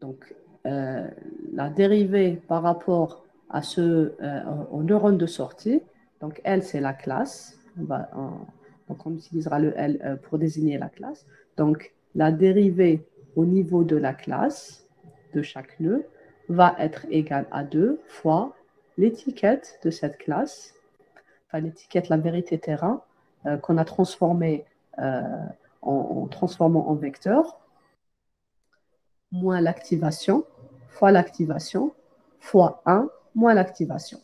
donc la dérivée par rapport aux neurones de sortie, donc L, c'est la classe. Donc, on utilisera le L pour désigner la classe. Donc, la dérivée au niveau de la classe de chaque nœud va être égale à 2 fois l'étiquette de cette classe, enfin l'étiquette, la vérité terrain, qu'on a transformée en transformant en vecteur, moins l'activation, fois 1, moins l'activation.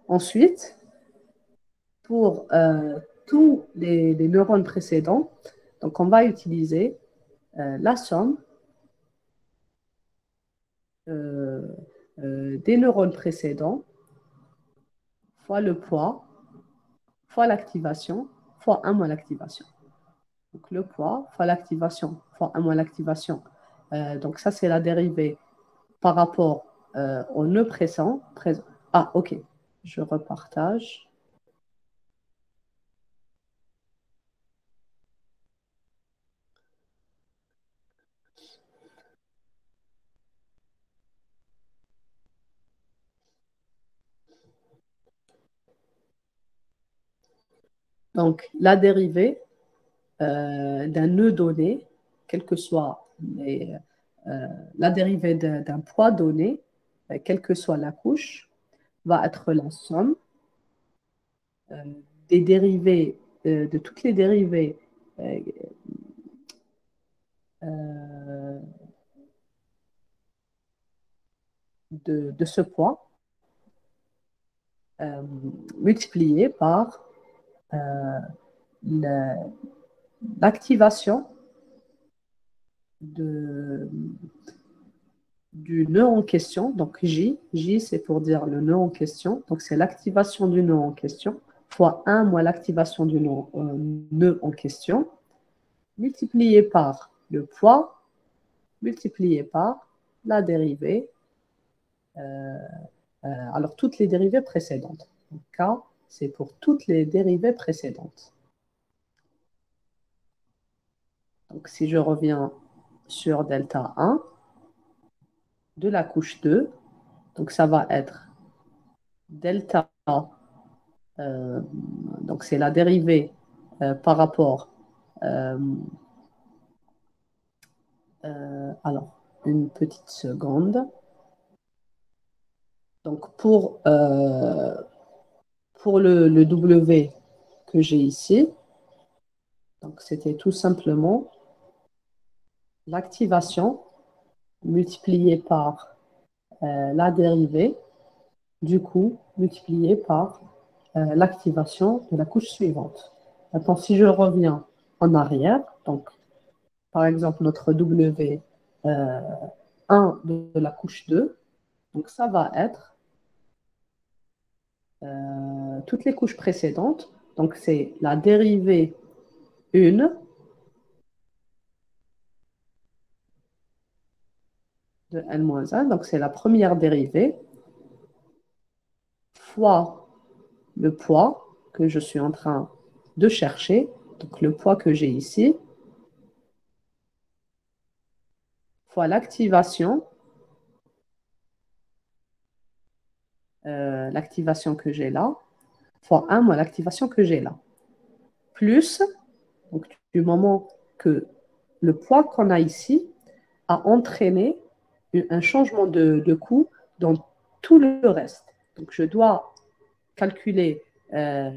Ensuite, pour tous les neurones précédents, donc on va utiliser la somme euh, des neurones précédents fois le poids, fois l'activation, fois 1 moins l'activation. Donc le poids fois l'activation, fois 1 moins l'activation. Donc ça, c'est la dérivée par rapport au nœud présent. Ah, ok. Je repartage. Donc, la dérivée d'un nœud donné, quel que soit la dérivée d'un poids donné, quelle que soit la couche, va être la somme euh, des dérivés, de toutes les dérivées euh, euh, de ce poids euh, multiplié par l'activation de, du nœud en question. Donc J c'est pour dire le nœud en question. Donc c'est l'activation du nœud en question, fois 1 moins l'activation du nœud en question, multiplié par le poids, multiplié par la dérivée, alors toutes les dérivées précédentes. Donc, K, c'est pour toutes les dérivées précédentes. Donc si je reviens sur delta 1 de la couche 2, donc ça va être delta, donc c'est la dérivée par rapport, euh, alors une petite seconde. Donc pour le W que j'ai ici, donc c'était tout simplement l'activation multipliée par la dérivée, du coup multipliée par l'activation de la couche suivante. Maintenant, si je reviens en arrière, donc par exemple notre W 1 de la couche 2, donc ça va être toutes les couches précédentes. Donc, c'est la dérivée 1 de n-1. Donc, c'est la première dérivée fois le poids que je suis en train de chercher. Donc, le poids que j'ai ici fois l'activation que j'ai là, fois 1 moins l'activation que j'ai là. Plus, donc, du moment que le poids qu'on a ici a entraîné un changement de coût dans tout le reste. Donc, je dois calculer euh,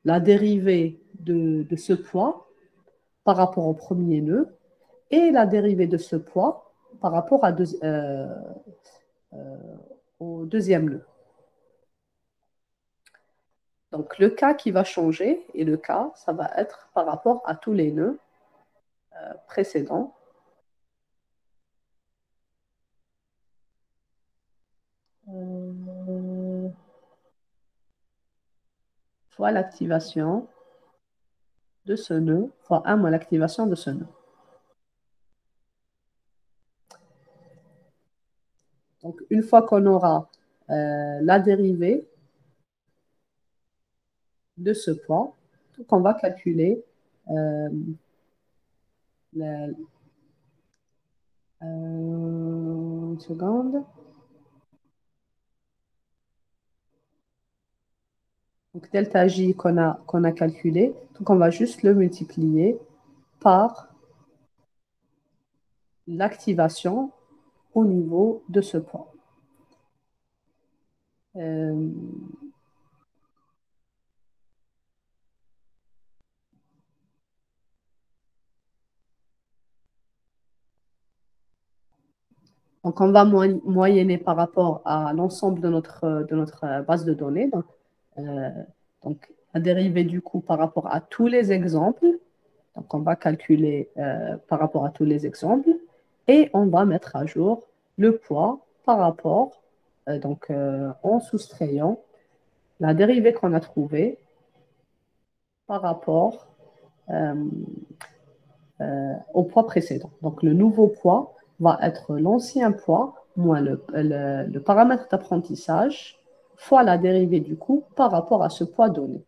la dérivée de ce poids par rapport au premier nœud et la dérivée de ce poids par rapport au deuxième nœud. Donc, le cas qui va changer, et le cas, ça va être par rapport à tous les nœuds précédents. Fois l'activation de ce nœud, fois 1 moins l'activation de ce nœud. Donc, une fois qu'on aura la dérivée de ce poids, donc on va calculer la, une seconde. Donc, delta J qu'on a calculé, donc on va juste le multiplier par l'activation au niveau de ce poids. Euh, donc, on va moyenner par rapport à l'ensemble de notre base de données. Euh, donc, la dérivée du coût par rapport à tous les exemples. Donc, on va calculer par rapport à tous les exemples et on va mettre à jour le poids par rapport, en soustrayant la dérivée qu'on a trouvée par rapport euh, au poids précédent. Donc, le nouveau poids va être l'ancien poids moins le paramètre d'apprentissage fois la dérivée du coût par rapport à ce poids donné.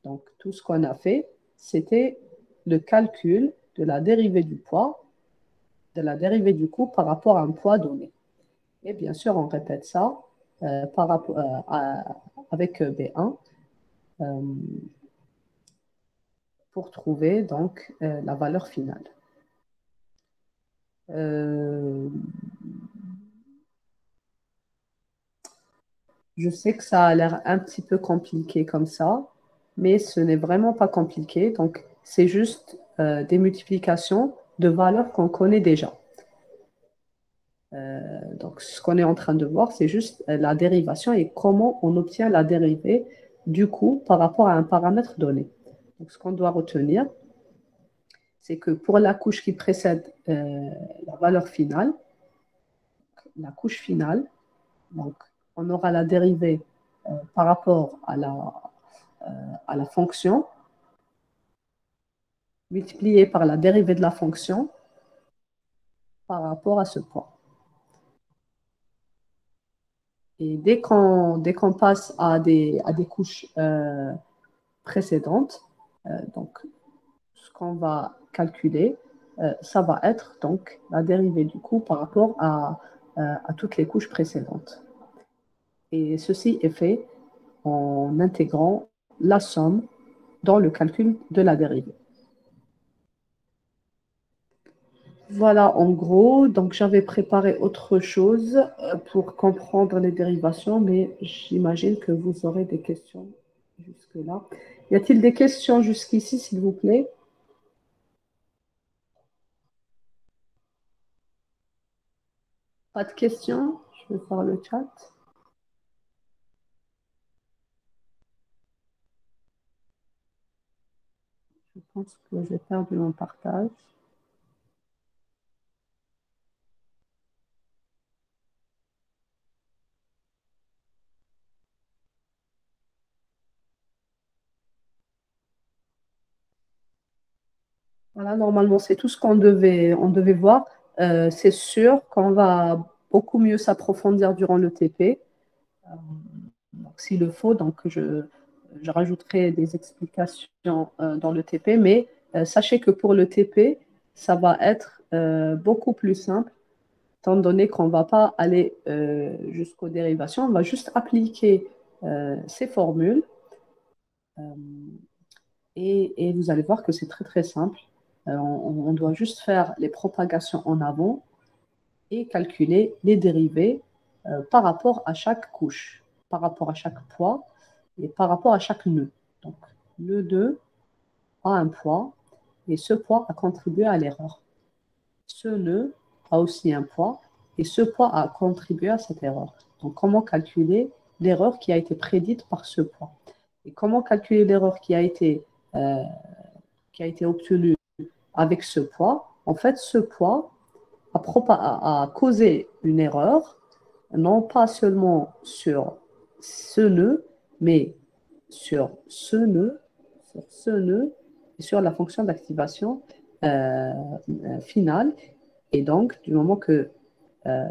Donc, tout ce qu'on a fait, c'était le calcul de la dérivée du poids, de la dérivée du coût par rapport à un poids donné. Et bien sûr, on répète ça par rapport, avec B1 euh, pour trouver donc la valeur finale. Euh, je sais que ça a l'air un petit peu compliqué comme ça, mais ce n'est vraiment pas compliqué. Donc, c'est juste des multiplications de valeurs qu'on connaît déjà. Donc, ce qu'on est en train de voir, c'est juste la dérivation et comment on obtient la dérivée du coût par rapport à un paramètre donné. Donc, ce qu'on doit retenir, c'est que pour la couche qui précède la valeur finale, la couche finale, donc, on aura la dérivée par rapport à la fonction multipliée par la dérivée de la fonction par rapport à ce point. Et dès qu'on passe à des couches précédentes, donc ce qu'on va calculer, ça va être donc la dérivée du coût par rapport à toutes les couches précédentes. Et ceci est fait en intégrant la somme dans le calcul de la dérivée. Voilà, en gros, donc j'avais préparé autre chose pour comprendre les dérivations, mais j'imagine que vous aurez des questions jusque-là. Y a-t-il des questions jusqu'ici, s'il vous plaît? Pas de questions? Je vais faire le chat. Je pense que j'ai perdu mon partage. Voilà, normalement, c'est tout ce on devait voir. C'est sûr qu'on va beaucoup mieux s'approfondir durant le TP. Euh, donc, s'il le faut, donc je rajouterai des explications dans le TP, mais sachez que pour le TP, ça va être beaucoup plus simple, étant donné qu'on ne va pas aller jusqu'aux dérivations, on va juste appliquer ces formules euh, et vous allez voir que c'est très très simple. On doit juste faire les propagations en avant et calculer les dérivés par rapport à chaque couche, par rapport à chaque poids et par rapport à chaque nœud. Donc, le 2 a un poids et ce poids a contribué à l'erreur. Ce nœud a aussi un poids et ce poids a contribué à cette erreur. Donc, comment calculer l'erreur qui a été prédite par ce poids? Et comment calculer l'erreur euh, qui a été obtenue avec ce poids? En fait, ce poids a causé une erreur, non pas seulement sur ce nœud, mais sur ce nœud, sur ce nœud et sur la fonction d'activation finale. Et donc, du moment que euh,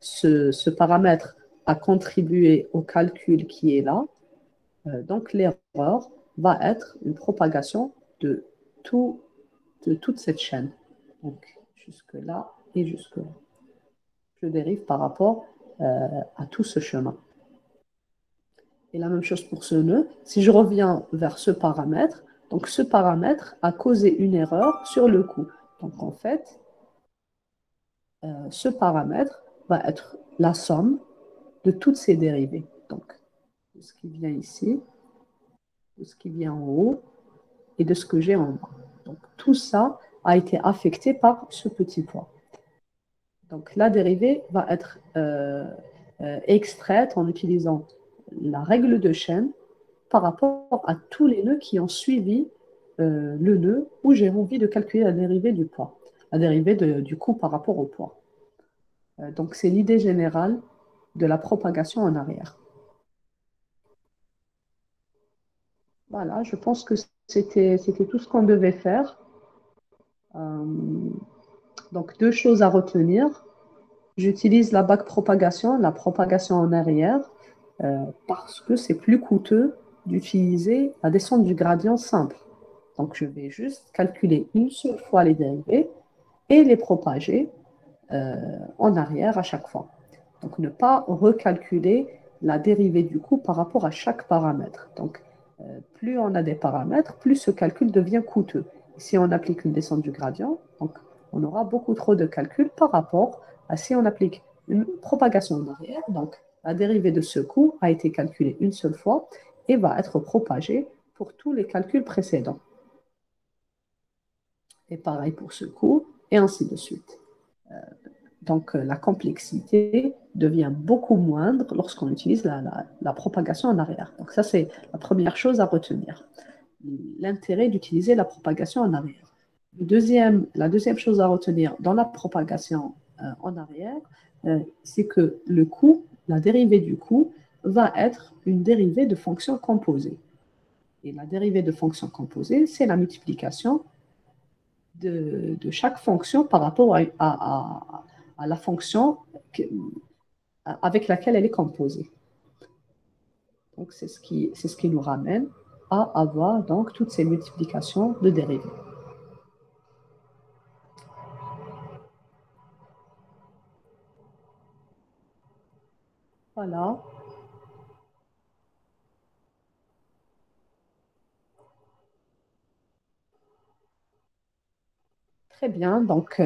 ce paramètre a contribué au calcul qui est là, donc l'erreur va être une propagation de, tout, de toute cette chaîne. Donc, jusque-là et jusque-là. Je dérive par rapport à tout ce chemin. Et la même chose pour ce nœud. Si je reviens vers ce paramètre, donc ce paramètre a causé une erreur sur le coup. Donc en fait, ce paramètre va être la somme de toutes ces dérivées. Donc de ce qui vient ici, de ce qui vient en haut et de ce que j'ai en bas. Donc tout ça a été affecté par ce petit point. Donc la dérivée va être extraite en utilisant la règle de chaîne par rapport à tous les nœuds qui ont suivi le nœud où j'ai envie de calculer la dérivée du poids, la dérivée du coût par rapport au poids. Donc c'est l'idée générale de la propagation en arrière. Voilà, je pense que c'était tout ce qu'on devait faire. Euh, donc deux choses à retenir. J'utilise la backpropagation, la propagation en arrière, parce que c'est plus coûteux d'utiliser la descente du gradient simple. Donc, je vais juste calculer une seule fois les dérivés et les propager en arrière à chaque fois. Donc, ne pas recalculer la dérivée du coût par rapport à chaque paramètre. Donc, plus on a des paramètres, plus ce calcul devient coûteux. Si on applique une descente du gradient, donc, on aura beaucoup trop de calculs par rapport à si on applique une propagation en arrière. Donc, la dérivée de ce coût a été calculée une seule fois et va être propagée pour tous les calculs précédents. Et pareil pour ce coût, et ainsi de suite. Donc, la complexité devient beaucoup moindre lorsqu'on utilise la propagation en arrière. Donc, ça, c'est la première chose à retenir. L'intérêt d'utiliser la propagation en arrière. La deuxième chose à retenir dans la propagation en arrière, c'est que le coût, la dérivée du coût, va être une dérivée de fonction composée. Et la dérivée de fonction composée, c'est la multiplication de chaque fonction par rapport à la fonction avec laquelle elle est composée. Donc, c'est ce qui nous ramène à avoir donc toutes ces multiplications de dérivées. Voilà, très bien. Donc,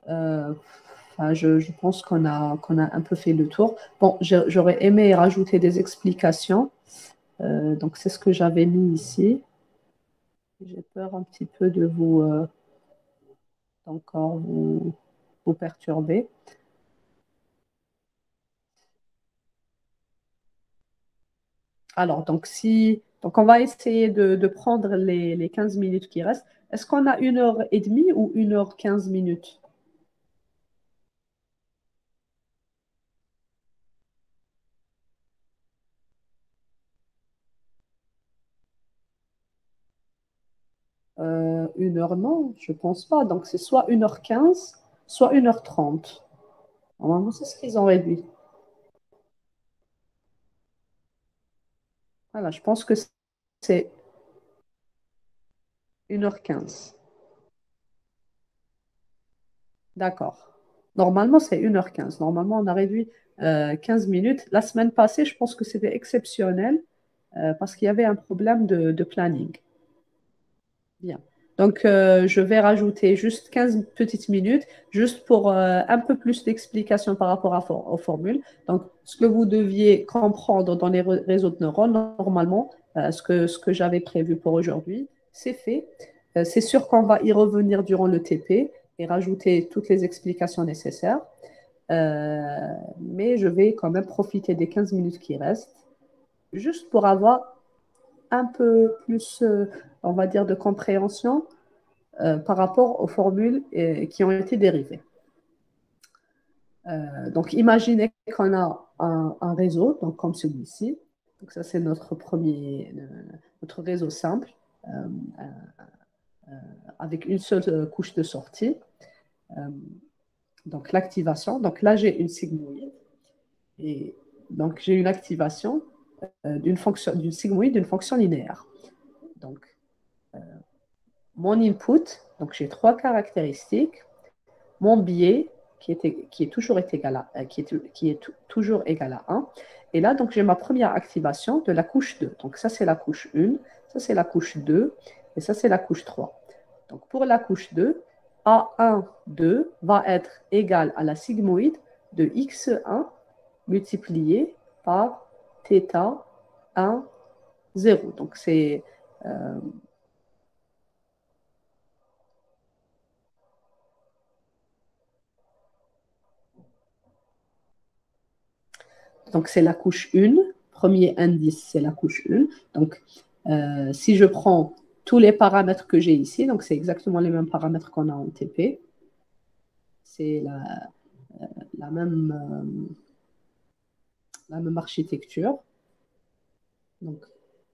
enfin, je pense qu'on a un peu fait le tour. Bon, j'aurais aimé rajouter des explications. Donc, c'est ce que j'avais mis ici. J'ai peur un petit peu de d'encore vous perturber. Alors, donc on va essayer de prendre les 15 minutes qui restent. Est-ce qu'on a 1 heure et demie ou 1 heure 15 minutes? Une heure, non, je ne pense pas. Donc, c'est soit 1h15, soit 1h30. Normalement, c'est ce qu'ils ont réduit. Voilà, je pense que c'est 1h15. D'accord. Normalement, c'est 1h15. Normalement, on a réduit 15 minutes. La semaine passée, je pense que c'était exceptionnel parce qu'il y avait un problème de planning. Bien. Donc, je vais rajouter juste 15 petites minutes, juste pour un peu plus d'explication par rapport aux formules. Donc, ce que vous deviez comprendre dans les réseaux de neurones, normalement, ce que j'avais prévu pour aujourd'hui, c'est fait. C'est sûr qu'on va y revenir durant le TP et rajouter toutes les explications nécessaires. Mais je vais quand même profiter des 15 minutes qui restent, juste pour avoir un peu plus, on va dire, de compréhension par rapport aux formules qui ont été dérivées. Donc, imaginez qu'on a un réseau, donc comme celui-ci. Donc, ça, c'est notre réseau simple, euh, avec une seule couche de sortie. Euh, donc, l'activation. Donc, là, j'ai une sigmoïde. Et donc, j'ai une activation d'une sigmoïde d'une fonction linéaire. Donc, mon input, donc j'ai trois caractéristiques. Mon biais, qui est toujours égal à, toujours égal à 1. Et là, donc, j'ai ma première activation de la couche 2. Donc, ça, c'est la couche 1, ça, c'est la couche 2, et ça, c'est la couche 3. Donc, pour la couche 2, A1, 2 va être égal à la sigmoïde de x1 multiplié par θ 1, 0. Donc, c'est la couche 1. Premier indice, c'est la couche 1. Donc, si je prends tous les paramètres que j'ai ici, donc c'est exactement les mêmes paramètres qu'on a en TP. C'est la même architecture. Donc,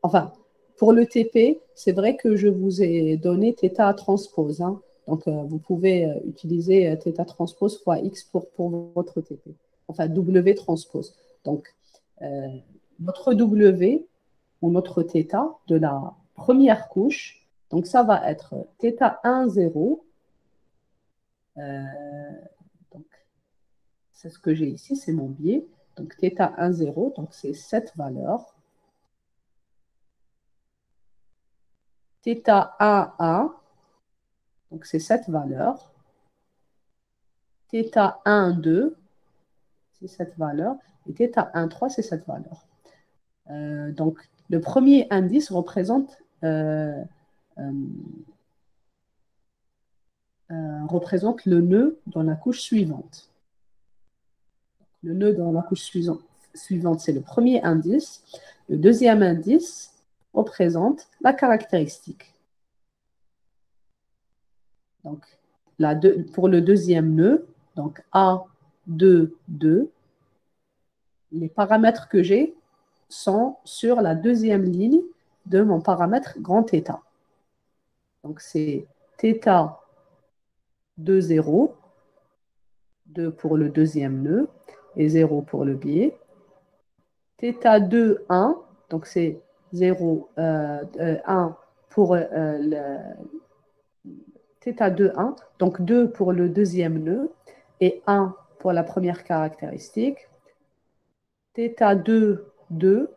enfin, pour le TP, c'est vrai que je vous ai donné θ transpose. Hein. Donc, vous pouvez utiliser θ transpose fois x pour votre TP. Enfin, W transpose. Donc, notre W ou notre θ de la première couche, donc ça va être θ1, 0. Donc, c'est ce que j'ai ici, c'est mon biais. Donc, θ1, 0, donc c'est cette valeur. θ1, 1, donc c'est cette valeur. θ1, 2, c'est cette valeur. Et θ1, 3, c'est cette valeur. Donc, le premier indice représente, représente le nœud dans la couche suivante. Le nœud dans la couche suivante, c'est le premier indice. Le deuxième indice représente la caractéristique. Donc, pour le deuxième nœud, donc A2, 2, les paramètres que j'ai sont sur la deuxième ligne de mon paramètre grand θ. Donc, c'est θ 2, 0, 2 pour le deuxième nœud et 0 pour le biais. θ 2, 1, donc c'est 0, 1 pour θ 2, 1, donc 2 pour le deuxième nœud et 1 pour la première caractéristique. θ 2, 2,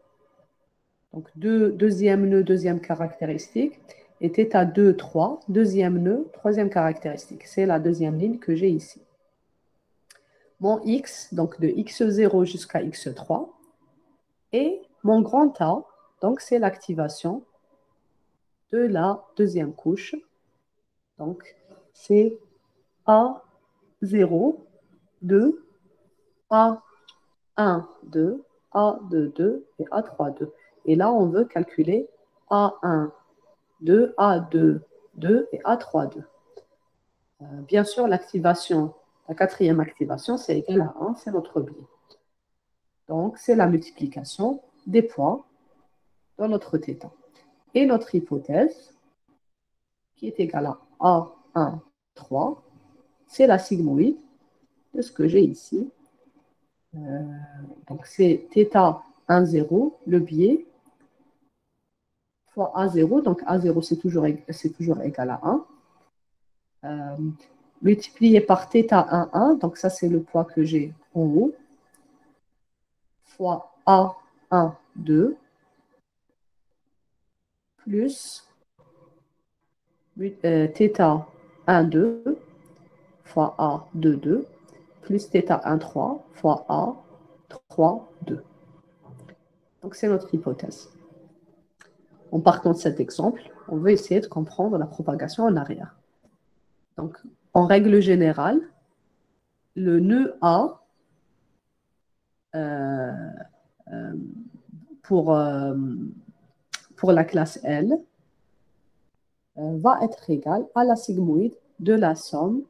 donc deuxième nœud, deuxième caractéristique, et θ 2, 3, deuxième nœud, troisième caractéristique. C'est la deuxième ligne que j'ai ici. Mon x, donc de x0 jusqu'à x3, et mon grand A, donc c'est l'activation de la deuxième couche. Donc, c'est A0, 2, A1, 2, A2, 2 et A3, 2. Et là, on veut calculer A1, 2, A2, 2 et A3, 2. Bien sûr, l'activation, la quatrième activation, c'est égal à 1, c'est notre biais. Donc, c'est la multiplication des points dans notre θ. Et notre hypothèse, qui est égal à A1, 3, c'est la sigmoïde de ce que j'ai ici. Donc, c'est θ 1, 0, le biais, fois A0. Donc, A0, c'est toujours égal à 1. Multiplié par θ 1, 1. Donc, ça, c'est le poids que j'ai en haut. Fois A1, 2. Plus θ 1, 2 fois A2, 2. Plus θ 1, 3 fois A3, 2. Donc, c'est notre hypothèse. En partant de cet exemple, on veut essayer de comprendre la propagation en arrière. Donc, en règle générale, le nœud A pour la classe L va être égal à la sigmoïde de la somme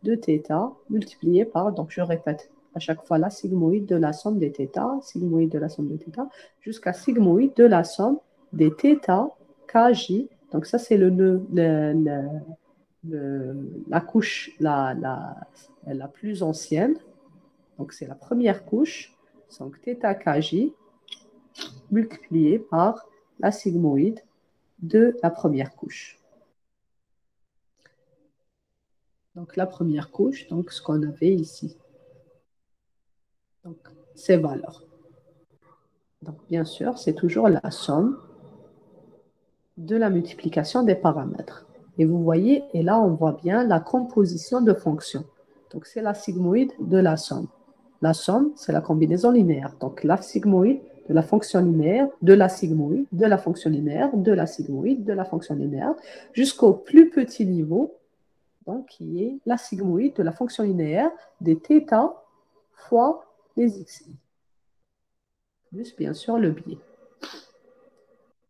de θ multiplié par, donc je répète à chaque fois la sigmoïde de la somme des θ, sigmoïde de la somme de θ, jusqu'à sigmoïde de la somme des θ kj. Donc ça, c'est le nœud, la couche la plus ancienne. Donc c'est la première couche. Donc θ kj multiplié par la sigmoïde de la première couche. Donc la première couche, donc ce qu'on avait ici. Donc ces valeurs. Donc bien sûr, c'est toujours la somme de la multiplication des paramètres. Et vous voyez, et là on voit bien la composition de fonctions. Donc c'est la sigmoïde de la somme. La somme, c'est la combinaison linéaire. Donc la sigmoïde de la fonction linéaire, de la sigmoïde, de la fonction linéaire, de la sigmoïde, de la fonction linéaire, jusqu'au plus petit niveau, donc qui est la sigmoïde de la fonction linéaire des θ fois les xi, plus bien sûr le biais.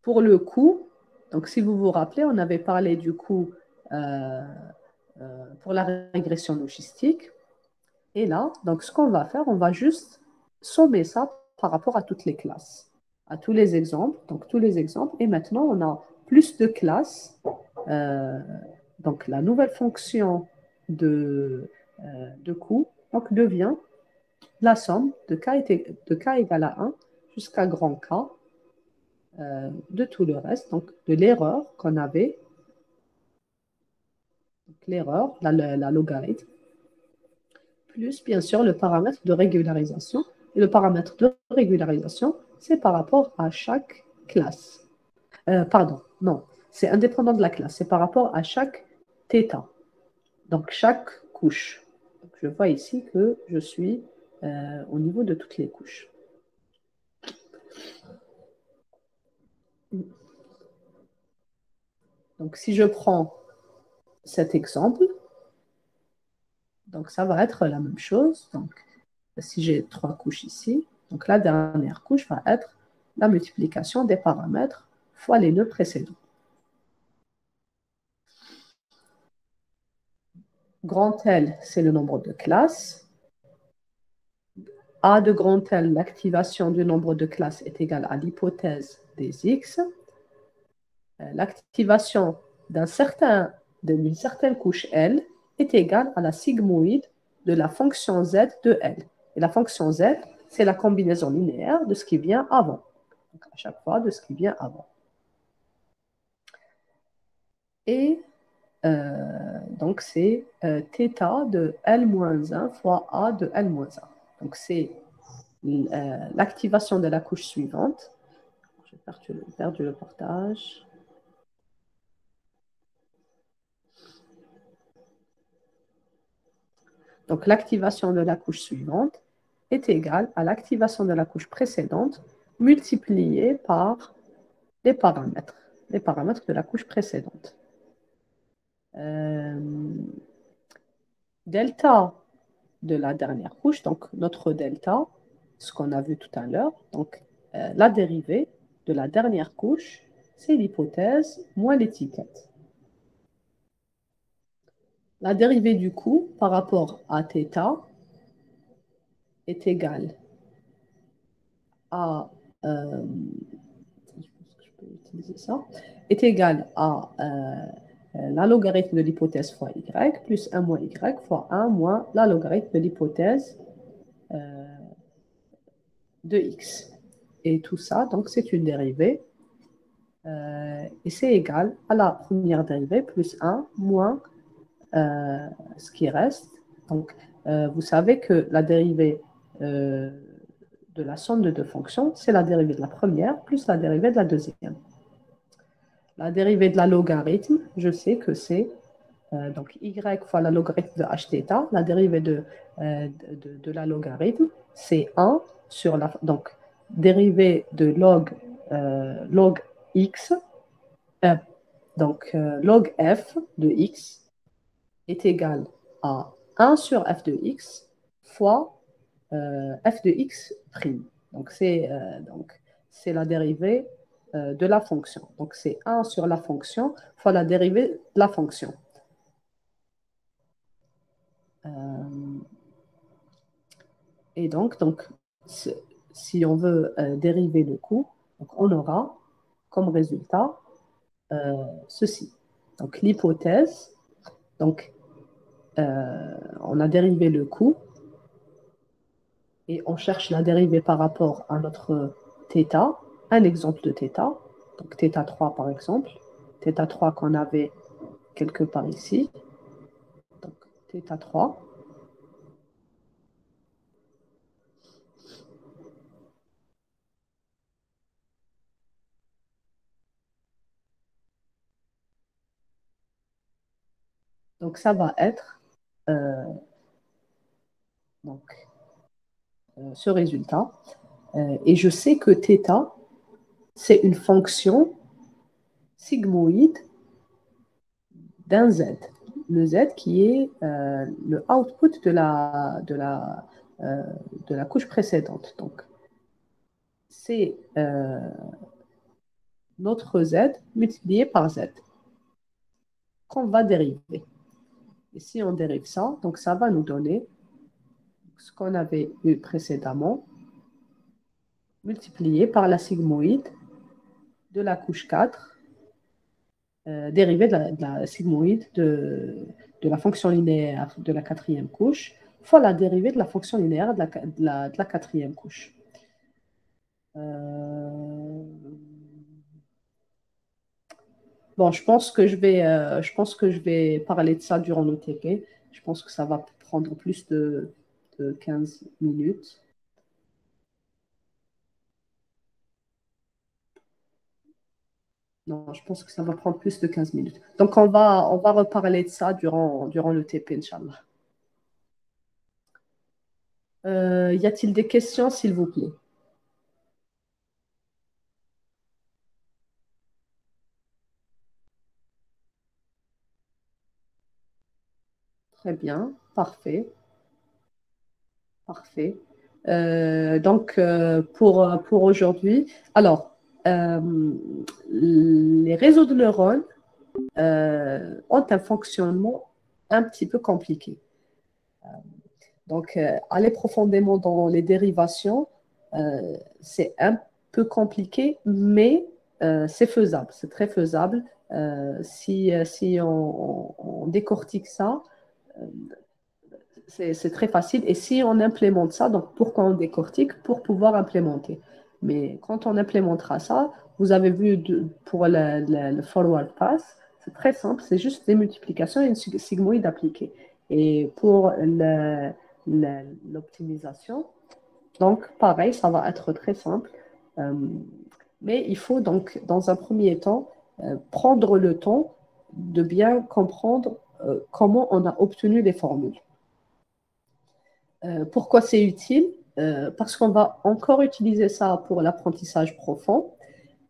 Pour le coût, donc si vous vous rappelez, on avait parlé du coût pour la régression logistique. Et là, donc ce qu'on va faire, on va juste sommer ça par rapport à toutes les classes, à tous les exemples. Donc tous les exemples. Et maintenant, on a plus de classes. Donc la nouvelle fonction de coût donc, devient la somme de k égale à 1 jusqu'à grand K de tout le reste, donc de l'erreur qu'on avait, l'erreur, la logarithme, plus bien sûr le paramètre de régularisation. Et le paramètre de régularisation, c'est par rapport à chaque classe. Pardon, non, c'est indépendant de la classe, c'est par rapport à chaque θ, donc chaque couche. Donc, je vois ici que je suis au niveau de toutes les couches. Donc, si je prends cet exemple, donc ça va être la même chose. Donc, si j'ai 3 couches ici, donc la dernière couche va être la multiplication des paramètres fois les nœuds précédents. Grand L, c'est le nombre de classes. A de grand L, l'activation du nombre de classes est égale à l'hypothèse des X. L'activation d'une certaine couche L est égale à la sigmoïde de la fonction Z de L. Et la fonction Z, c'est la combinaison linéaire de ce qui vient avant. Donc, à chaque fois, de ce qui vient avant. Et donc, c'est θ de L-1 fois A de L-1. Donc, c'est l'activation de la couche suivante. J'ai perdu le portage. Donc, l'activation de la couche suivante est égale à l'activation de la couche précédente multipliée par les paramètres de la couche précédente. Delta de la dernière couche, donc notre delta, ce qu'on a vu tout à l'heure, donc la dérivée de la dernière couche, c'est l'hypothèse moins l'étiquette. La dérivée du coût par rapport à θ est égale à, je pense que je peux utiliser ça, est égale à la logarithme de l'hypothèse fois y, plus 1 moins y, fois 1 moins la logarithme de l'hypothèse de x. Et tout ça, donc, c'est une dérivée. Et c'est égal à la première dérivée, plus 1 moins ce qui reste. Donc, vous savez que la dérivée de la somme de deux fonctions, c'est la dérivée de la première plus la dérivée de la deuxième. La dérivée de la logarithme, je sais que c'est donc y fois la logarithme de h θ. La dérivée de la logarithme, c'est 1 sur la... Donc, dérivée de log x, log f de x est égal à 1 sur f de x fois f de x prime. Donc, c'est la dérivée de la fonction. Donc, c'est 1 sur la fonction fois la dérivée de la fonction. Et donc si on veut dériver le coût, donc on aura comme résultat ceci. Donc, l'hypothèse, donc, on a dérivé le coût et on cherche la dérivée par rapport à notre θ, un exemple de θ, donc θ3 par exemple, θ3 qu'on avait quelque part ici, donc θ3. Donc, ça va être ce résultat. Et je sais que θ, c'est une fonction sigmoïde d'un z. Le z qui est le output de la couche précédente. Donc, c'est notre z multiplié par z qu'on va dériver. Et si on dérive ça, donc ça va nous donner ce qu'on avait eu précédemment multiplié par la sigmoïde de la couche 4 dérivée de la sigmoïde de la fonction linéaire de la quatrième couche fois la dérivée de la fonction linéaire de la quatrième couche. Bon, je pense que je vais parler de ça durant le TP. Je pense que ça va prendre plus de 15 minutes. Non, je pense que ça va prendre plus de 15 minutes. Donc, on va reparler de ça durant le TP, Inch'Allah. Y a-t-il des questions, s'il vous plaît? Très bien, parfait. Parfait. Donc, pour aujourd'hui, alors, les réseaux de neurones ont un fonctionnement un petit peu compliqué. Donc, aller profondément dans les dérivations, c'est un peu compliqué, mais c'est faisable, c'est très faisable. Si on décortique ça, c'est très facile. Et si on implémente ça, donc pourquoi on décortique? Pour pouvoir implémenter. Mais quand on implémentera ça, vous avez vu pour le forward pass, c'est très simple, c'est juste des multiplications et une sigmoïde appliquée. Et pour l'optimisation, donc pareil, ça va être très simple. Mais il faut donc, dans un premier temps, prendre le temps de bien comprendre comment on a obtenu les formules. Pourquoi c'est utile? Parce qu'on va encore utiliser ça pour l'apprentissage profond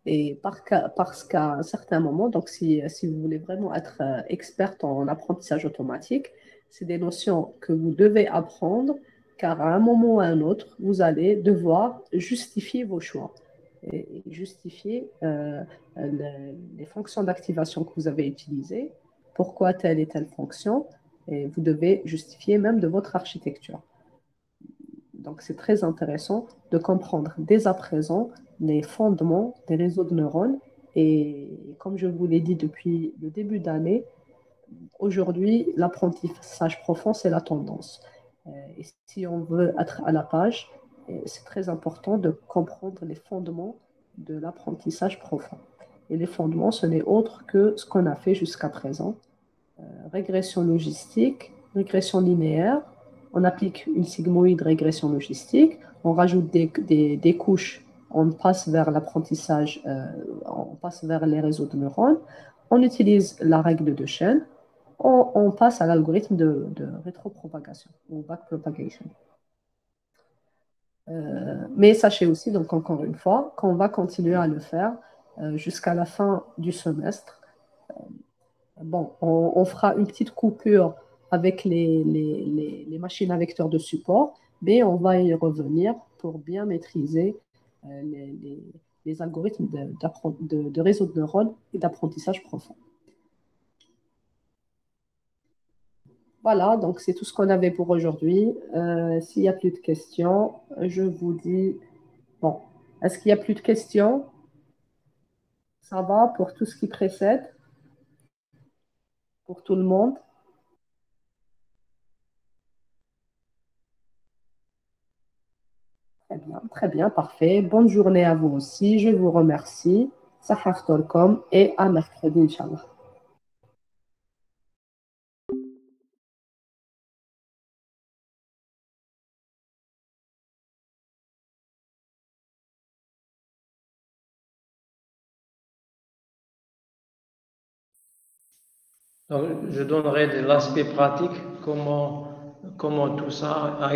et parce qu'à un certain moment, donc si vous voulez vraiment être experte en apprentissage automatique, c'est des notions que vous devez apprendre car à un moment ou à un autre, vous allez devoir justifier vos choix et justifier les fonctions d'activation que vous avez utilisées, pourquoi telle et telle fonction, et vous devez justifier même de votre architecture. Donc, c'est très intéressant de comprendre dès à présent les fondements des réseaux de neurones et Et comme je vous l'ai dit depuis le début d'année, aujourd'hui, l'apprentissage profond, c'est la tendance. Et si on veut être à la page, c'est très important de comprendre les fondements de l'apprentissage profond. Et les fondements, ce n'est autre que ce qu'on a fait jusqu'à présent. Régression logistique, régression linéaire. On applique une sigmoïde régression logistique. On rajoute des couches. On passe vers l'apprentissage, on passe vers les réseaux de neurones. On utilise la règle de chaîne. On passe à l'algorithme de rétropropagation ou backpropagation. Mais sachez aussi, donc encore une fois, qu'on va continuer à le faire jusqu'à la fin du semestre. Bon, on fera une petite coupure avec les machines à vecteurs de support, mais on va y revenir pour bien maîtriser les algorithmes de réseau de neurones et d'apprentissage profond. Voilà, donc c'est tout ce qu'on avait pour aujourd'hui. S'il n'y a plus de questions, je vous dis, bon, est-ce qu'il n'y a plus de questions? Ça va pour tout ce qui précède, pour tout le monde? Très bien, parfait. Bonne journée à vous aussi. Je vous remercie. Sahaf.com et à mercredi, Inch'Allah. Donc, je donnerai de l'aspect pratique, comment tout ça a